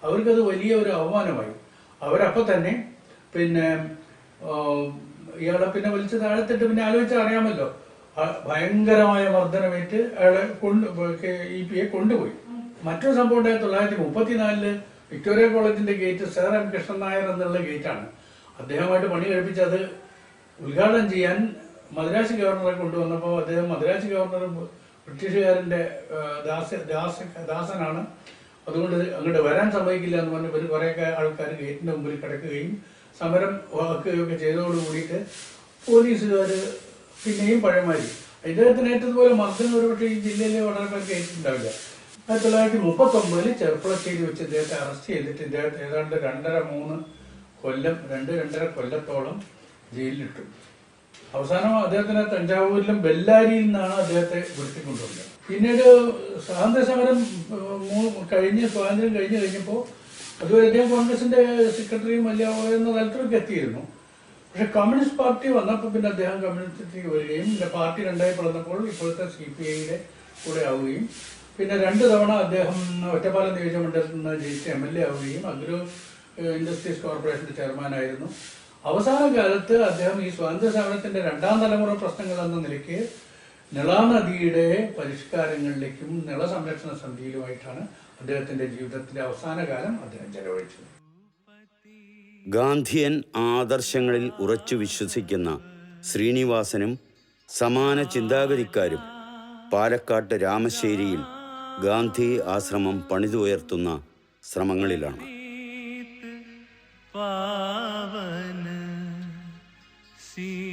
അവർക്കത് വലിയ ഒരു അവമാനമായി. അവരപ്പോൾ തന്നെ പിന്നെ ഇയാളെ പിന്നെ വലിച്ച് താഴത്തിട്ട് പിന്നെ ആലോചിച്ചാൽ അറിയാമല്ലോ, ഭയങ്കരമായ മർദ്ദനമേറ്റ് അയാളെ EP-യെ കൊണ്ടുപോയി. മറ്റൊരു സംഭവം ഉണ്ടായത് 1934 വിക്ടോറിയ കോളേജിന്റെ gate sir M Krishnan Nair എന്നുള്ള ഗേറ്റാണ്. അദ്ദേഹമായിട്ട് പണി കഴിപ്പിച്ചത് ഉദ്ഘാടനം ചെയ്യാൻ മദ്രാസ് ഗവർണറെ കൊണ്ടുവന്നപ്പോൾ അദ്ദേഹം മദ്രാസ് ഗവർണർ ബ്രിട്ടീഷുകാരന്റെ ദാസനാണ്, അതുകൊണ്ട് അങ്ങോട്ട് വരാൻ സമ്മതിക്കില്ല എന്ന് പറഞ്ഞ് ഇവർ കുറേയൊക്കെ ആൾക്കാർ ഗേറ്റിന്റെ മുമ്പിൽ കിടക്കുകയും സമരം വാക്കുകയൊക്കെ ചെയ്തതോട് കൂടിയിട്ട് പോലീസുകാർ പിന്നെയും പഴമാരി. ഇദ്ദേഹത്തിന് ഏറ്റതുപോലെ മർദ്ദനം ഒരുപക്ഷെ ഈ ജില്ലയിൽ വളരെ പേർക്ക് ഏറ്റിട്ടുണ്ടാവില്ല. 1939 ചെർപ്പളശ്ശേരി വെച്ച് ഇദ്ദേഹത്തെ അറസ്റ്റ് ചെയ്തിട്ട് ഇദ്ദേഹത്തെ ഏതാണ്ട് 2-2.5 കൊല്ലത്തോളം ജയിലിലിട്ടു. അവസാനം അദ്ദേഹത്തിന് തഞ്ചാവൂരിലും ബെല്ലാരിയിൽ നിന്നാണ് അദ്ദേഹത്തെ വിളിച്ചുകൊണ്ടുവന്നത്. പിന്നീട് സ്വാതന്ത്ര്യം കഴിഞ്ഞപ്പോൾ അതുവരെ അദ്ദേഹം കോൺഗ്രസിന്റെ സെക്രട്ടറിയും വലിയ എന്ന തലത്തിലൊക്കെ എത്തിയിരുന്നു. പക്ഷെ കമ്മ്യൂണിസ്റ്റ് പാർട്ടി വന്നപ്പോൾ പിന്നെ അദ്ദേഹം കമ്മ്യൂണിസ്റ്റിലേക്ക് വരികയും പിന്നെ പാർട്ടി രണ്ടായി പിളർന്നപ്പോൾ ഇപ്പോഴത്തെ CPI-യുടെ കൂടെ ആവുകയും പിന്നെ 2 തവണ അദ്ദേഹം ഒറ്റപ്പാലം നിയോജകമണ്ഡലത്തിൽ നിന്ന് ജയിച്ച MLA ആവുകയും അഗ്രോ ഇൻഡസ്ട്രീസ് കോർപ്പറേഷന്റെ ചെയർമാനായിരുന്നു. അവസാന കാലത്ത് അദ്ദേഹം ഈ സ്വാതന്ത്ര്യ സമരത്തിന്റെ 2ാം തലമുറ പ്രശ്നങ്ങൾ എന്ന നിലയ്ക്ക് നിളാനദിയുടെ പരിഷ്കാരങ്ങളിലേക്കും നിള സംരക്ഷണ സമിതിയിലുമായിട്ടാണ് അദ്ദേഹത്തിന്റെ ജീവിതത്തിന്റെ അവസാന കാലം അദ്ദേഹം ചെലവഴിച്ചത്. ഗാന്ധിയൻ ആദർശങ്ങളിൽ ഉറച്ചു വിശ്വസിക്കുന്ന ശ്രീനിവാസനും സമാന ചിന്താഗതിക്കാരും പാലക്കാട്ട് രാമശ്ശേരിയിൽ ഗാന്ധി ആശ്രമം പണിതുയർത്തുന്ന ശ്രമങ്ങളിലാണ്. पावन सीताराम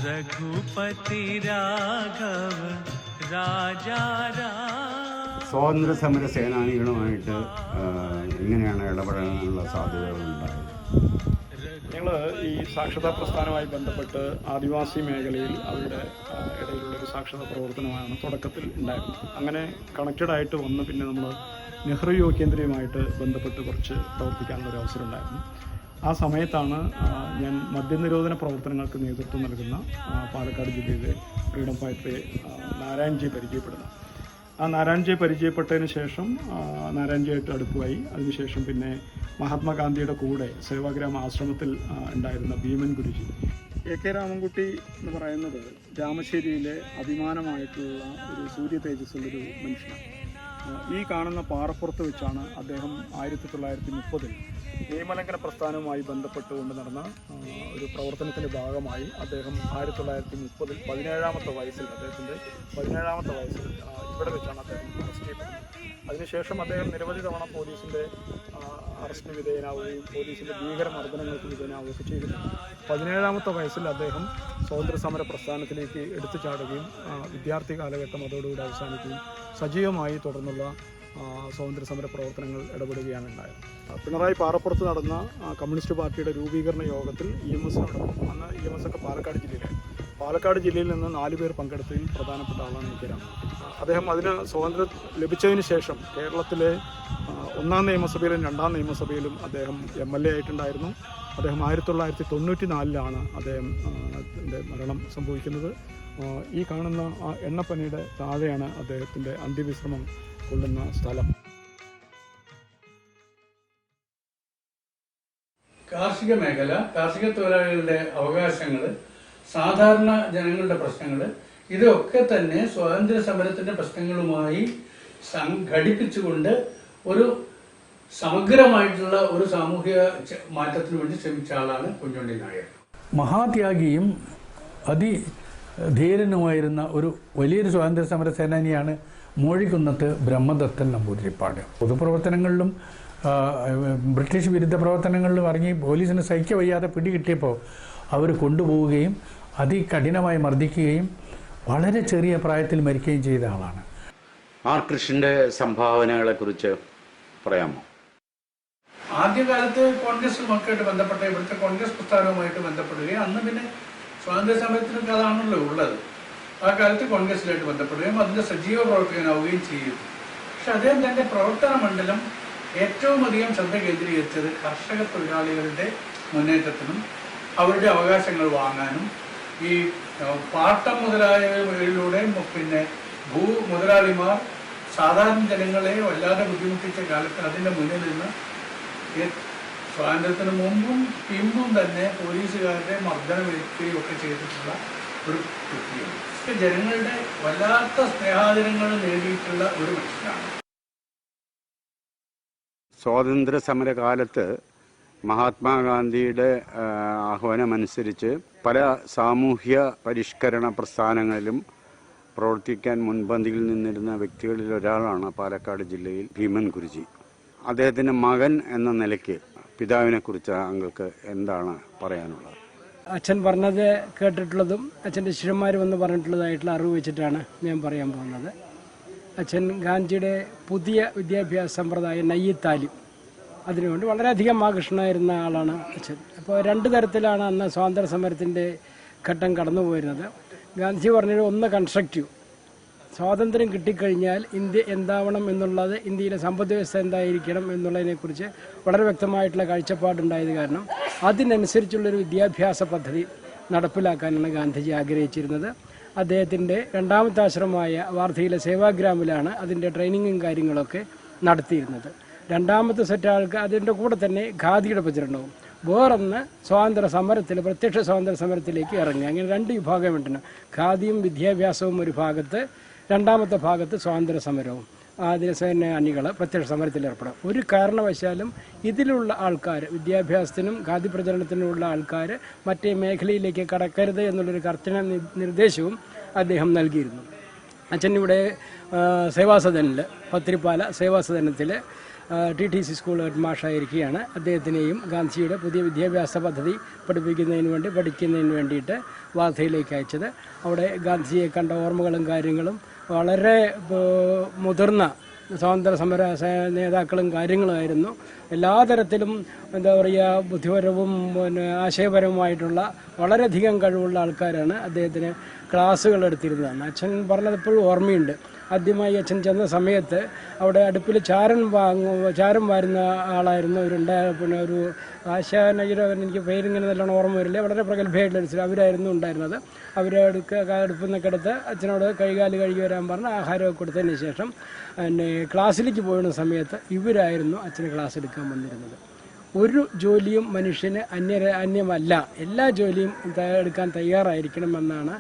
रघुपति राघव राजा സ്വാതന്ത്ര്യ സമര സേനാനികളുമായിട്ട് എങ്ങനെയാണ് ഇടപെടാനുള്ള സാധ്യതകളുണ്ടായത്? ഞങ്ങൾ ഈ സാക്ഷരതാ പ്രസ്ഥാനവുമായി ബന്ധപ്പെട്ട് ആദിവാസി മേഖലയിൽ അവരുടെ ഇടയിലുള്ളൊരു സാക്ഷരതാ പ്രവർത്തനമാണ് തുടക്കത്തിൽ ഉണ്ടായിരുന്നത്. അങ്ങനെ കണക്റ്റഡായിട്ട് വന്ന് പിന്നെ നമ്മൾ നെഹ്റു യുവ കേന്ദ്രയുമായിട്ട് ബന്ധപ്പെട്ട് കുറച്ച് പ്രവർത്തിക്കാനുള്ളൊരു അവസരം ഉണ്ടായിരുന്നു. ആ സമയത്താണ് ഞാൻ മദ്യനിരോധന പ്രവർത്തനങ്ങൾക്ക് നേതൃത്വം നൽകുന്ന പാലക്കാട് ജില്ലയിലെ ഫ്രീഡം ഫൈറ്ററെ നാരായൺജിയെ പരിചയപ്പെടുന്നത്. ആ നാരായൺജിയെ പരിചയപ്പെട്ടതിന് ശേഷം നാരായൺജിയായിട്ട് അടുപ്പമായി. അതിനുശേഷം പിന്നെ മഹാത്മാഗാന്ധിയുടെ കൂടെ സേവാഗ്രാമ ആശ്രമത്തിൽ ഉണ്ടായിരുന്ന ഭീമൻ ഗുരുജി, AK രാമൻകുട്ടി എന്ന് പറയുന്നത് രാമശ്ശേരിയിലെ അഭിമാനമായിട്ടുള്ള ഒരു സൂര്യ തേജസ്സുള്ളൊരു മനുഷ്യനാണ്. ഈ കാണുന്ന പാറപ്പുറത്ത് വെച്ചാണ് അദ്ദേഹം 1930 നിയമലംഘന പ്രസ്ഥാനവുമായി ബന്ധപ്പെട്ടുകൊണ്ട് നടന്ന ഒരു പ്രവർത്തനത്തിൻ്റെ ഭാഗമായി അദ്ദേഹം 1930 17ാമത്തെ വയസ്സിൽ ഇവിടെ വെച്ചാണ് അദ്ദേഹം അറസ്റ്റ് ചെയ്യപ്പെടുന്നത്. അതിനുശേഷം അദ്ദേഹം നിരവധി തവണ പോലീസിൻ്റെ അറസ്റ്റിന് വിധേയനാവുകയും പോലീസിൻ്റെ ഭീകരമർദ്ദനങ്ങൾക്ക് വിധേയനാവുകയൊക്കെ ചെയ്തിട്ടുണ്ട്. 17ാമത്തെ വയസ്സിൽ അദ്ദേഹം സ്വാതന്ത്ര്യ സമര പ്രസ്ഥാനത്തിലേക്ക് എടുത്തു ചാടുകയും വിദ്യാർത്ഥി കാലഘട്ടം അതോടുകൂടി അവസാനിക്കുകയും സജീവമായി തുടർന്നുള്ള സ്വാതന്ത്ര്യ സമര പ്രവർത്തനങ്ങൾ ഇടപെടുകയാണ് ഉണ്ടായത്. പിണറായി പാറപ്പുറത്ത് നടന്ന കമ്മ്യൂണിസ്റ്റ് പാർട്ടിയുടെ രൂപീകരണ യോഗത്തിൽ EMS നടന്നു. അന്ന് EMS ഒക്കെ പാലക്കാട് ജില്ലയിലായിരുന്നു. പാലക്കാട് ജില്ലയിൽ നിന്ന് 4 പേർ പങ്കെടുത്തതിൽ പ്രധാനപ്പെട്ട ആളാണ് AK രാമസ്വാമി. അദ്ദേഹം അതിന് സ്വാതന്ത്ര്യം ലഭിച്ചതിന് ശേഷം കേരളത്തിലെ 1ാം നിയമസഭയിലും 2ാം നിയമസഭയിലും അദ്ദേഹം MLA ആയിട്ടുണ്ടായിരുന്നു. അദ്ദേഹം 1994 അദ്ദേഹത്തിൻ്റെ മരണം സംഭവിക്കുന്നത്. ഈ കാണുന്ന ആ എണ്ണപ്പനയുടെ താഴെയാണ് അദ്ദേഹത്തിൻ്റെ അന്ത്യവിശ്രമം കൊള്ളുന്ന സ്ഥലം. കാർഷിക മേഖല, കാർഷിക തൊഴിലാളികളുടെ അവകാശങ്ങൾ, സാധാരണ ജനങ്ങളുടെ പ്രശ്നങ്ങൾ, ഇതൊക്കെ തന്നെ സ്വാതന്ത്ര്യ സമരത്തിന്റെ പ്രശ്നങ്ങളുമായി സംഘടിപ്പിച്ചുകൊണ്ട് ഒരു സമഗ്രമായിട്ടുള്ള ഒരു സാമൂഹിക മാറ്റത്തിന് വേണ്ടി ശ്രമിച്ച ആളാണ് കുഞ്ഞുണ്ണി നായർ. മഹാത്യാഗിയും അതിധീരനുമായിരുന്ന ഒരു വലിയൊരു സ്വാതന്ത്ര്യ സമര സേനാനിയാണ് മോഴിക്കുന്നത്ത് ബ്രഹ്മദത്തൻ നമ്പൂതിരിപ്പാട്. പൊതുപ്രവർത്തനങ്ങളിലും ബ്രിട്ടീഷ് വിരുദ്ധ പ്രവർത്തനങ്ങളിലും ഇറങ്ങി പോലീസിന് സഹിക്ക വയ്യാതെ പിടികിട്ടിയപ്പോൾ അവർ കൊണ്ടുപോവുകയും അതികഠിനമായി മർദ്ദിക്കുകയും വളരെ ചെറിയ പ്രായത്തിൽ മരിക്കുകയും ചെയ്ത ആളാണ്. ആർ കൃഷ്ണന്റെ സംഭാവനകളെക്കുറിച്ച് പറയാമോ? ആദ്യകാലത്ത് കോൺഗ്രസുമൊക്കെയായിട്ട് ബന്ധപ്പെട്ട ഇവിടുത്തെ കോൺഗ്രസ് പ്രസ്ഥാനവുമായിട്ട് ബന്ധപ്പെടുകയും അന്ന് പിന്നെ സ്വാതന്ത്ര്യ സമരത്തിനൊക്കെ അതാണല്ലോ ഉള്ളത്. ആ കാലത്ത് കോൺഗ്രസിലായിട്ട് ബന്ധപ്പെടുകയും അതിൻ്റെ സജീവ പ്രവർത്തകനാവുകയും ചെയ്തു. പക്ഷെ അദ്ദേഹം തൻ്റെ പ്രവർത്തന മണ്ഡലം ഏറ്റവും അധികം ശ്രദ്ധ കേന്ദ്രീകരിച്ചത് കർഷക തൊഴിലാളികളുടെ മുന്നേറ്റത്തിനും അവരുടെ അവകാശങ്ങൾ വാങ്ങാനും ഈ പാട്ടം മുതലായവയിലൂടെ പിന്നെ മുതലാളിമാർ സാധാരണ ജനങ്ങളെ വല്ലാതെ ബുദ്ധിമുട്ടിച്ച കാലത്ത് അതിൻ്റെ മുന്നിൽ നിന്ന് സ്വാതന്ത്ര്യത്തിന് മുമ്പും പിമ്പും തന്നെ പോലീസുകാരുടെ മർദ്ദനമേൽക്കുകയും ഒക്കെ ചെയ്തിട്ടുള്ള ഒരു വ്യക്തിയാണ്. ജനങ്ങളുടെ വല്ലാത്ത സ്നേഹാദരങ്ങൾ നേടിയിട്ടുള്ള ഒരു മനുഷ്യനാണ്. സ്വാതന്ത്ര്യ സമരകാലത്ത് മഹാത്മാഗാന്ധിയുടെ ആഹ്വാനമനുസരിച്ച് പല സാമൂഹ്യ പരിഷ്കരണ പ്രസ്ഥാനങ്ങളിലും പ്രവർത്തിക്കാൻ മുൻപന്തിയിൽ നിന്നിരുന്ന വ്യക്തികളിൽ ഒരാളാണ് പാലക്കാട് ജില്ലയിൽ ഭീമൻ ഗുരുജി. അദ്ദേഹത്തിൻ്റെ മകൻ എന്ന നിലയ്ക്ക് പിതാവിനെക്കുറിച്ച് താങ്കൾക്ക് എന്താണ് പറയാനുള്ളത്? അച്ഛൻ പറഞ്ഞത് കേട്ടിട്ടുള്ളതും അച്ഛൻ്റെ ശിഷ്യന്മാർ വന്ന് പറഞ്ഞിട്ടുള്ളതായിട്ടുള്ള അറിവ് വെച്ചിട്ടാണ് ഞാൻ പറയാൻ പോകുന്നത്. അച്ഛൻ ഗാന്ധിയുടെ പുതിയ വിദ്യാഭ്യാസ സമ്പ്രദായം നയ്യത്താലിം അതിനുവേണ്ടി വളരെയധികം ആകർഷണമായിരുന്ന ആളാണ് അച്ഛൻ. അപ്പോൾ 2 തരത്തിലാണ് അന്ന് സ്വാതന്ത്ര്യ സമരത്തിൻ്റെ ഘട്ടം കടന്നു പോയിരുന്നത്. ഗാന്ധിജി പറഞ്ഞത് ഒന്ന് കൺസ്ട്രക്റ്റീവ്, സ്വാതന്ത്ര്യം കിട്ടിക്കഴിഞ്ഞാൽ ഇന്ത്യ എന്താവണം എന്നുള്ളത്, ഇന്ത്യയിലെ സമ്പദ് വ്യവസ്ഥ എന്തായിരിക്കണം എന്നുള്ളതിനെക്കുറിച്ച് വളരെ വ്യക്തമായിട്ടുള്ള കാഴ്ചപ്പാടുണ്ടായത് കാരണം അതിനനുസരിച്ചുള്ളൊരു വിദ്യാഭ്യാസ പദ്ധതി നടപ്പിലാക്കാനാണ് ഗാന്ധിജി ആഗ്രഹിച്ചിരുന്നത്. അദ്ദേഹത്തിൻ്റെ 2ാമത്തെ ആശ്രമമായ വാർധയിലെ സേവാഗ്രാമിലാണ് അതിൻ്റെ ട്രെയിനിങ്ങും കാര്യങ്ങളൊക്കെ നടത്തിയിരുന്നത്. 2ാമത്തെ സെറ്റ് ആൾക്ക് അതിൻ്റെ കൂടെ തന്നെ ഖാദിയുടെ പ്രചരണവും, വേറൊന്ന് സ്വാതന്ത്ര്യ സമരത്തിൽ പ്രത്യക്ഷ സ്വാതന്ത്ര്യ സമരത്തിലേക്ക് ഇറങ്ങുക. അങ്ങനെ 2 വിഭാഗമുണ്ട്. ഖാദിയും വിദ്യാഭ്യാസവും ഒരു ഭാഗത്ത്, 2ാമത്തെ ഭാഗത്ത് സ്വാതന്ത്ര്യ സമരവും. അതിന് അണികൾ പ്രത്യക്ഷ സമരത്തിൽ ഏർപ്പെടും. ഒരു കാരണവശാലും ഇതിലുള്ള ആൾക്കാർ, വിദ്യാഭ്യാസത്തിനും ഖാദി പ്രചരണത്തിനുമുള്ള ആൾക്കാർ മറ്റേ മേഖലയിലേക്ക് കടക്കരുത് എന്നുള്ളൊരു കർശന നിർദ്ദേശവും അദ്ദേഹം നൽകിയിരുന്നു. അച്ഛൻ ഇവിടെ സേവാസദനിൽ, പത്തിരിപ്പാല സേവാസദനത്തിൽ TTC സ്കൂൾ ഹെഡ് മാഷായിരിക്കുകയാണ്. അദ്ദേഹത്തിനെയും ഗാന്ധിജിയുടെ പുതിയ വിദ്യാഭ്യാസ പദ്ധതി പഠിക്കുന്നതിന് വേണ്ടിയിട്ട് വാർധയിലേക്ക് അയച്ചത്. അവിടെ ഗാന്ധിജിയെ കണ്ട ഓർമ്മകളും കാര്യങ്ങളും വളരെ മുതിർന്ന സ്വാതന്ത്ര്യ സമര നേതാക്കളും കാര്യങ്ങളുമായിരുന്നു. എല്ലാ തരത്തിലും എന്താ പറയുക, ബുദ്ധിപരവും ആശയപരവുമായിട്ടുള്ള വളരെയധികം കഴിവുള്ള ആൾക്കാരാണ് അദ്ദേഹത്തിന് ക്ലാസ്സുകൾ എടുത്തിരുന്നതാണ്. അച്ഛൻ പറഞ്ഞതെപ്പോഴും ഓർമ്മയുണ്ട്. ആദ്യമായി അച്ഛൻ ചെന്ന സമയത്ത് അവിടെ അടുപ്പിൽ ചാരം വാരുന്ന ആളായിരുന്നു പിന്നെ ഒരു ആശാനഗിര, എനിക്ക് പേരിങ്ങനെ നല്ലോണം ഓർമ്മ വരില്ല, വളരെ പ്രഗത്ഭയായിട്ടുള്ള അവരായിരുന്നു ഉണ്ടായിരുന്നത്. അവരെ അടുപ്പിൽ നിന്നൊക്കെ എടുത്ത് അച്ഛനോട് കൈകാല് കഴുകി വരാൻ പറഞ്ഞ് ആഹാരമൊക്കെ കൊടുത്തതിന് ശേഷം പിന്നെ ക്ലാസ്സിലേക്ക് പോയിരുന്ന സമയത്ത് ഇവരായിരുന്നു അച്ഛന് ക്ലാസ് എടുക്കാൻ വന്നിരുന്നത്. ഒരു ജോലിയും മനുഷ്യന് അന്യമല്ല, എല്ലാ ജോലിയും എടുക്കാൻ തയ്യാറായിരിക്കണമെന്നാണ്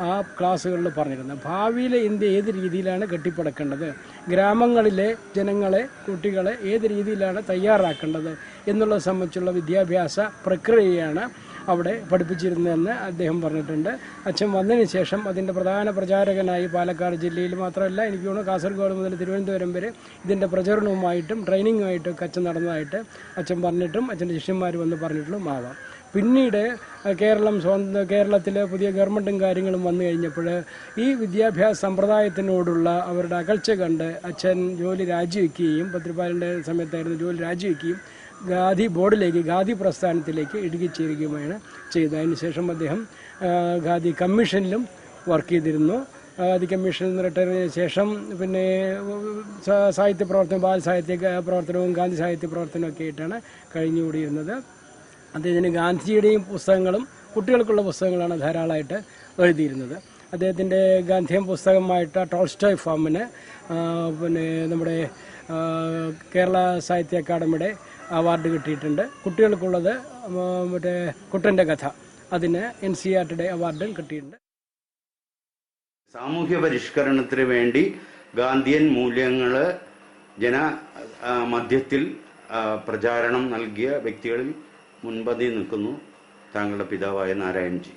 ആ ക്ലാസ്സുകളിൽ പറഞ്ഞിരുന്നത്. ഭാവിയിലെ ഇന്ത്യ ഏത് രീതിയിലാണ് കെട്ടിപ്പടുക്കേണ്ടത്, ഗ്രാമങ്ങളിലെ ജനങ്ങളെ, കുട്ടികളെ ഏത് രീതിയിലാണ് തയ്യാറാക്കേണ്ടത് എന്നുള്ളത് സംബന്ധിച്ചുള്ള വിദ്യാഭ്യാസ പ്രക്രിയയാണ് അവിടെ പഠിപ്പിച്ചിരുന്നതെന്ന് അദ്ദേഹം പറഞ്ഞിട്ടുണ്ട്. അച്ഛൻ വന്നതിന് ശേഷം അതിൻ്റെ പ്രധാന പ്രചാരകനായി പാലക്കാട് ജില്ലയിൽ മാത്രമല്ല, എനിക്ക് തോന്നുന്നു കാസർഗോഡ് മുതൽ തിരുവനന്തപുരം വരെ ഇതിൻ്റെ പ്രചരണവുമായിട്ടും ട്രെയിനിങ്ങുമായിട്ടും ഒക്കെ അച്ഛൻ നടന്നതായിട്ട് അച്ഛൻ പറഞ്ഞിട്ടും അച്ഛൻ്റെ ശിഷ്യന്മാർ വന്ന് പറഞ്ഞിട്ടും ആവാം. പിന്നീട് കേരളത്തിലെ പുതിയ ഗവൺമെൻറ്റും കാര്യങ്ങളും വന്നു കഴിഞ്ഞപ്പോൾ ഈ വിദ്യാഭ്യാസ സമ്പ്രദായത്തിനോടുള്ള അവരുടെ അകൽച്ച കണ്ട് അച്ഛൻ ജോലി രാജിവെക്കുകയും, പത്രിപാലിൻ്റെ സമയത്തായിരുന്നു ജോലി രാജിവെക്കുകയും ഖാദി ബോർഡിലേക്ക്, ഖാദി പ്രസ്ഥാനത്തിലേക്ക് ഇടുകിച്ചേരുകയുമാണ് ചെയ്തത്. അതിനുശേഷം അദ്ദേഹം ഖാദി കമ്മീഷനിലും വർക്ക് ചെയ്തിരുന്നു. ഖാദി കമ്മീഷനിൽ നിന്ന് റിട്ടയർ ചെയ്ത ശേഷം പിന്നെ സാഹിത്യ പ്രവർത്തനം, ബാലസാഹിത്യ പ്രവർത്തനവും ഗാന്ധി സാഹിത്യ പ്രവർത്തനവും ഒക്കെ ആയിട്ടാണ് കഴിഞ്ഞുകൂടിയിരുന്നത്. അദ്ദേഹത്തിന് ഗാന്ധിജിയുടെയും പുസ്തകങ്ങളും കുട്ടികൾക്കുള്ള പുസ്തകങ്ങളാണ് ധാരാളമായിട്ട് എഴുതിയിരുന്നത്. അദ്ദേഹത്തിൻ്റെ ഗാന്ധിയൻ പുസ്തകമായിട്ട് ടോൾസ്റ്റോയ് ഫാമിന് പിന്നെ നമ്മുടെ കേരള സാഹിത്യ അക്കാദമിയുടെ അവാർഡ് കിട്ടിയിട്ടുണ്ട്. കുട്ടികൾക്കുള്ളത് മറ്റേ കുട്ടൻ്റെ കഥ, അതിന് NCERTയുടെ അവാർഡും കിട്ടിയിട്ടുണ്ട്. സാമൂഹ്യ പരിഷ്കരണത്തിന് വേണ്ടി ഗാന്ധിയൻ മൂല്യങ്ങൾ മധ്യത്തിൽ പ്രചാരണം നൽകിയ വ്യക്തികളിൽ മുൻപന്തിയിൽ നിൽക്കുന്നു താങ്കളുടെ പിതാവായ നാരായൺജി.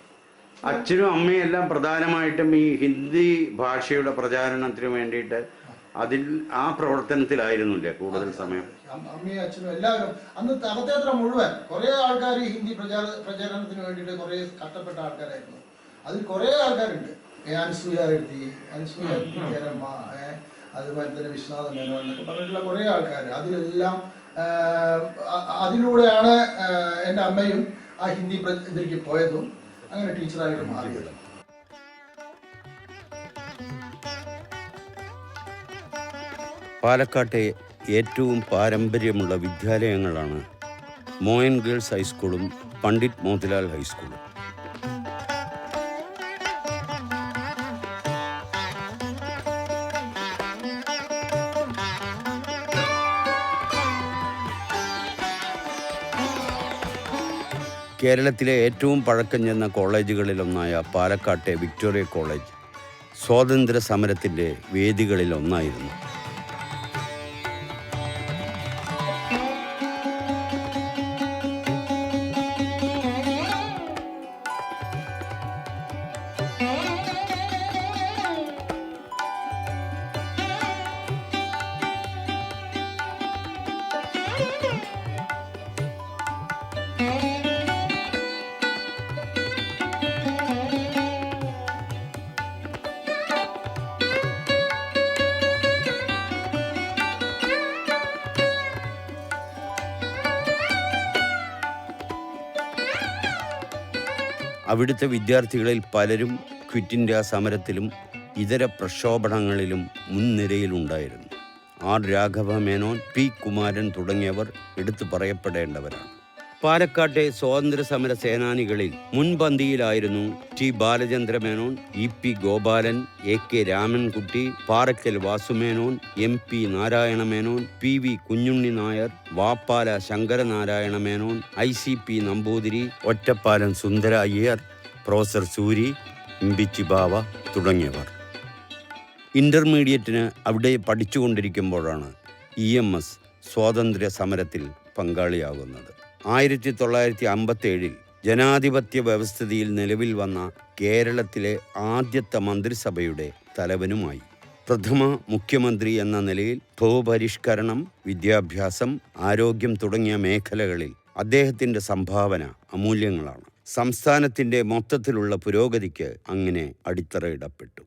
അച്ഛനും അമ്മയും എല്ലാം പ്രധാനമായിട്ടും ഈ ഹിന്ദി ഭാഷയുടെ പ്രചാരണത്തിന് വേണ്ടിയിട്ട് ആ പ്രവർത്തനത്തിലായിരുന്നില്ലേ കൂടുതൽ സമയം? അമ്മയും അച്ഛനും എല്ലാവരും അന്ന് തലത്തേത്ര മുഴുവൻ കുറെ ആൾക്കാർ ഹിന്ദി പ്രചാരണത്തിന് വേണ്ടിയിട്ട് കുറെ കഷ്ടപ്പെട്ട ആൾക്കാരായിരുന്നു. അതിൽ കുറെ ആൾക്കാരുണ്ട്. അനുസൂയ എഴുതി, അനുസൂയ കേരമ്മ, അതുപോലെ തന്നെ വിശ്വനാഥ മേനോൻ എന്നൊക്കെ പറഞ്ഞിട്ടുള്ള കുറെ ആൾക്കാർ. അതിലെല്ലാം അതിലൂടെയാണ് എൻ്റെ അമ്മയും ആ ഹിന്ദി ഇതിലേക്ക് പോയതും അങ്ങനെ ടീച്ചറായിട്ട് മാറിയത്. പാലക്കാട്ടെ ഏറ്റവും പാരമ്പര്യമുള്ള വിദ്യാലയങ്ങളാണ് മോയൻ ഗേൾസ് ഹൈസ്കൂളും പണ്ഡിറ്റ് മോത്തിലാൽ ഹൈസ്കൂളും. കേരളത്തിലെ ഏറ്റവും പഴക്കം ചെന്ന കോളേജുകളിലൊന്നായ പാലക്കാട്ടെ വിക്ടോറിയ കോളേജ് സ്വാതന്ത്ര്യ സമരത്തിൻ്റെ വേദികളിലൊന്നായിരുന്നു. അവിടുത്തെ വിദ്യാർത്ഥികളിൽ പലരും ക്വിറ്റ് ഇന്ത്യ സമരത്തിലും ഇതര പ്രക്ഷോഭണങ്ങളിലും മുൻനിരയിലുണ്ടായിരുന്നു. ആർ രാഘവ മേനോൻ, പി കുമാരൻ തുടങ്ങിയവർ എടുത്തു പറയപ്പെടേണ്ടവരാണ്. പാലക്കാട്ടെ സ്വാതന്ത്ര്യ സമര സേനാനികളിൽ മുൻപന്തിയിലായിരുന്നു T Balachandra Menon, EP Gopalan, AK Ramankutty, Parakkal Vasumenon, MP Narayana Menon, PV Kunhunni Nair, Vappala Sankaranarayana Menon, ICP Namboothiri, Ottapalam Sundara Iyer, professor Suri, Imbichi Bava തുടങ്ങിയവർ. ഇന്റർമീഡിയറ്റിന് അവിടെ പഠിച്ചുകൊണ്ടിരിക്കുമ്പോഴാണ് EMS സ്വാതന്ത്ര്യ സമരത്തിൽ പങ്കാളിയാകുന്നത്. 1957 ജനാധിപത്യ വ്യവസ്ഥിതിയിൽ നിലവിൽ വന്ന കേരളത്തിലെ ആദ്യത്തെ മന്ത്രിസഭയുടെ തലവനുമായി. പ്രഥമ മുഖ്യമന്ത്രി എന്ന നിലയിൽ ഭൂപരിഷ്കരണം, വിദ്യാഭ്യാസം, ആരോഗ്യം തുടങ്ങിയ മേഖലകളിൽ അദ്ദേഹത്തിൻ്റെ സംഭാവന അമൂല്യങ്ങളാണ്. സംസ്ഥാനത്തിൻ്റെ മൊത്തത്തിലുള്ള പുരോഗതിക്ക് അങ്ങനെ അടിത്തറയിടപ്പെട്ടു.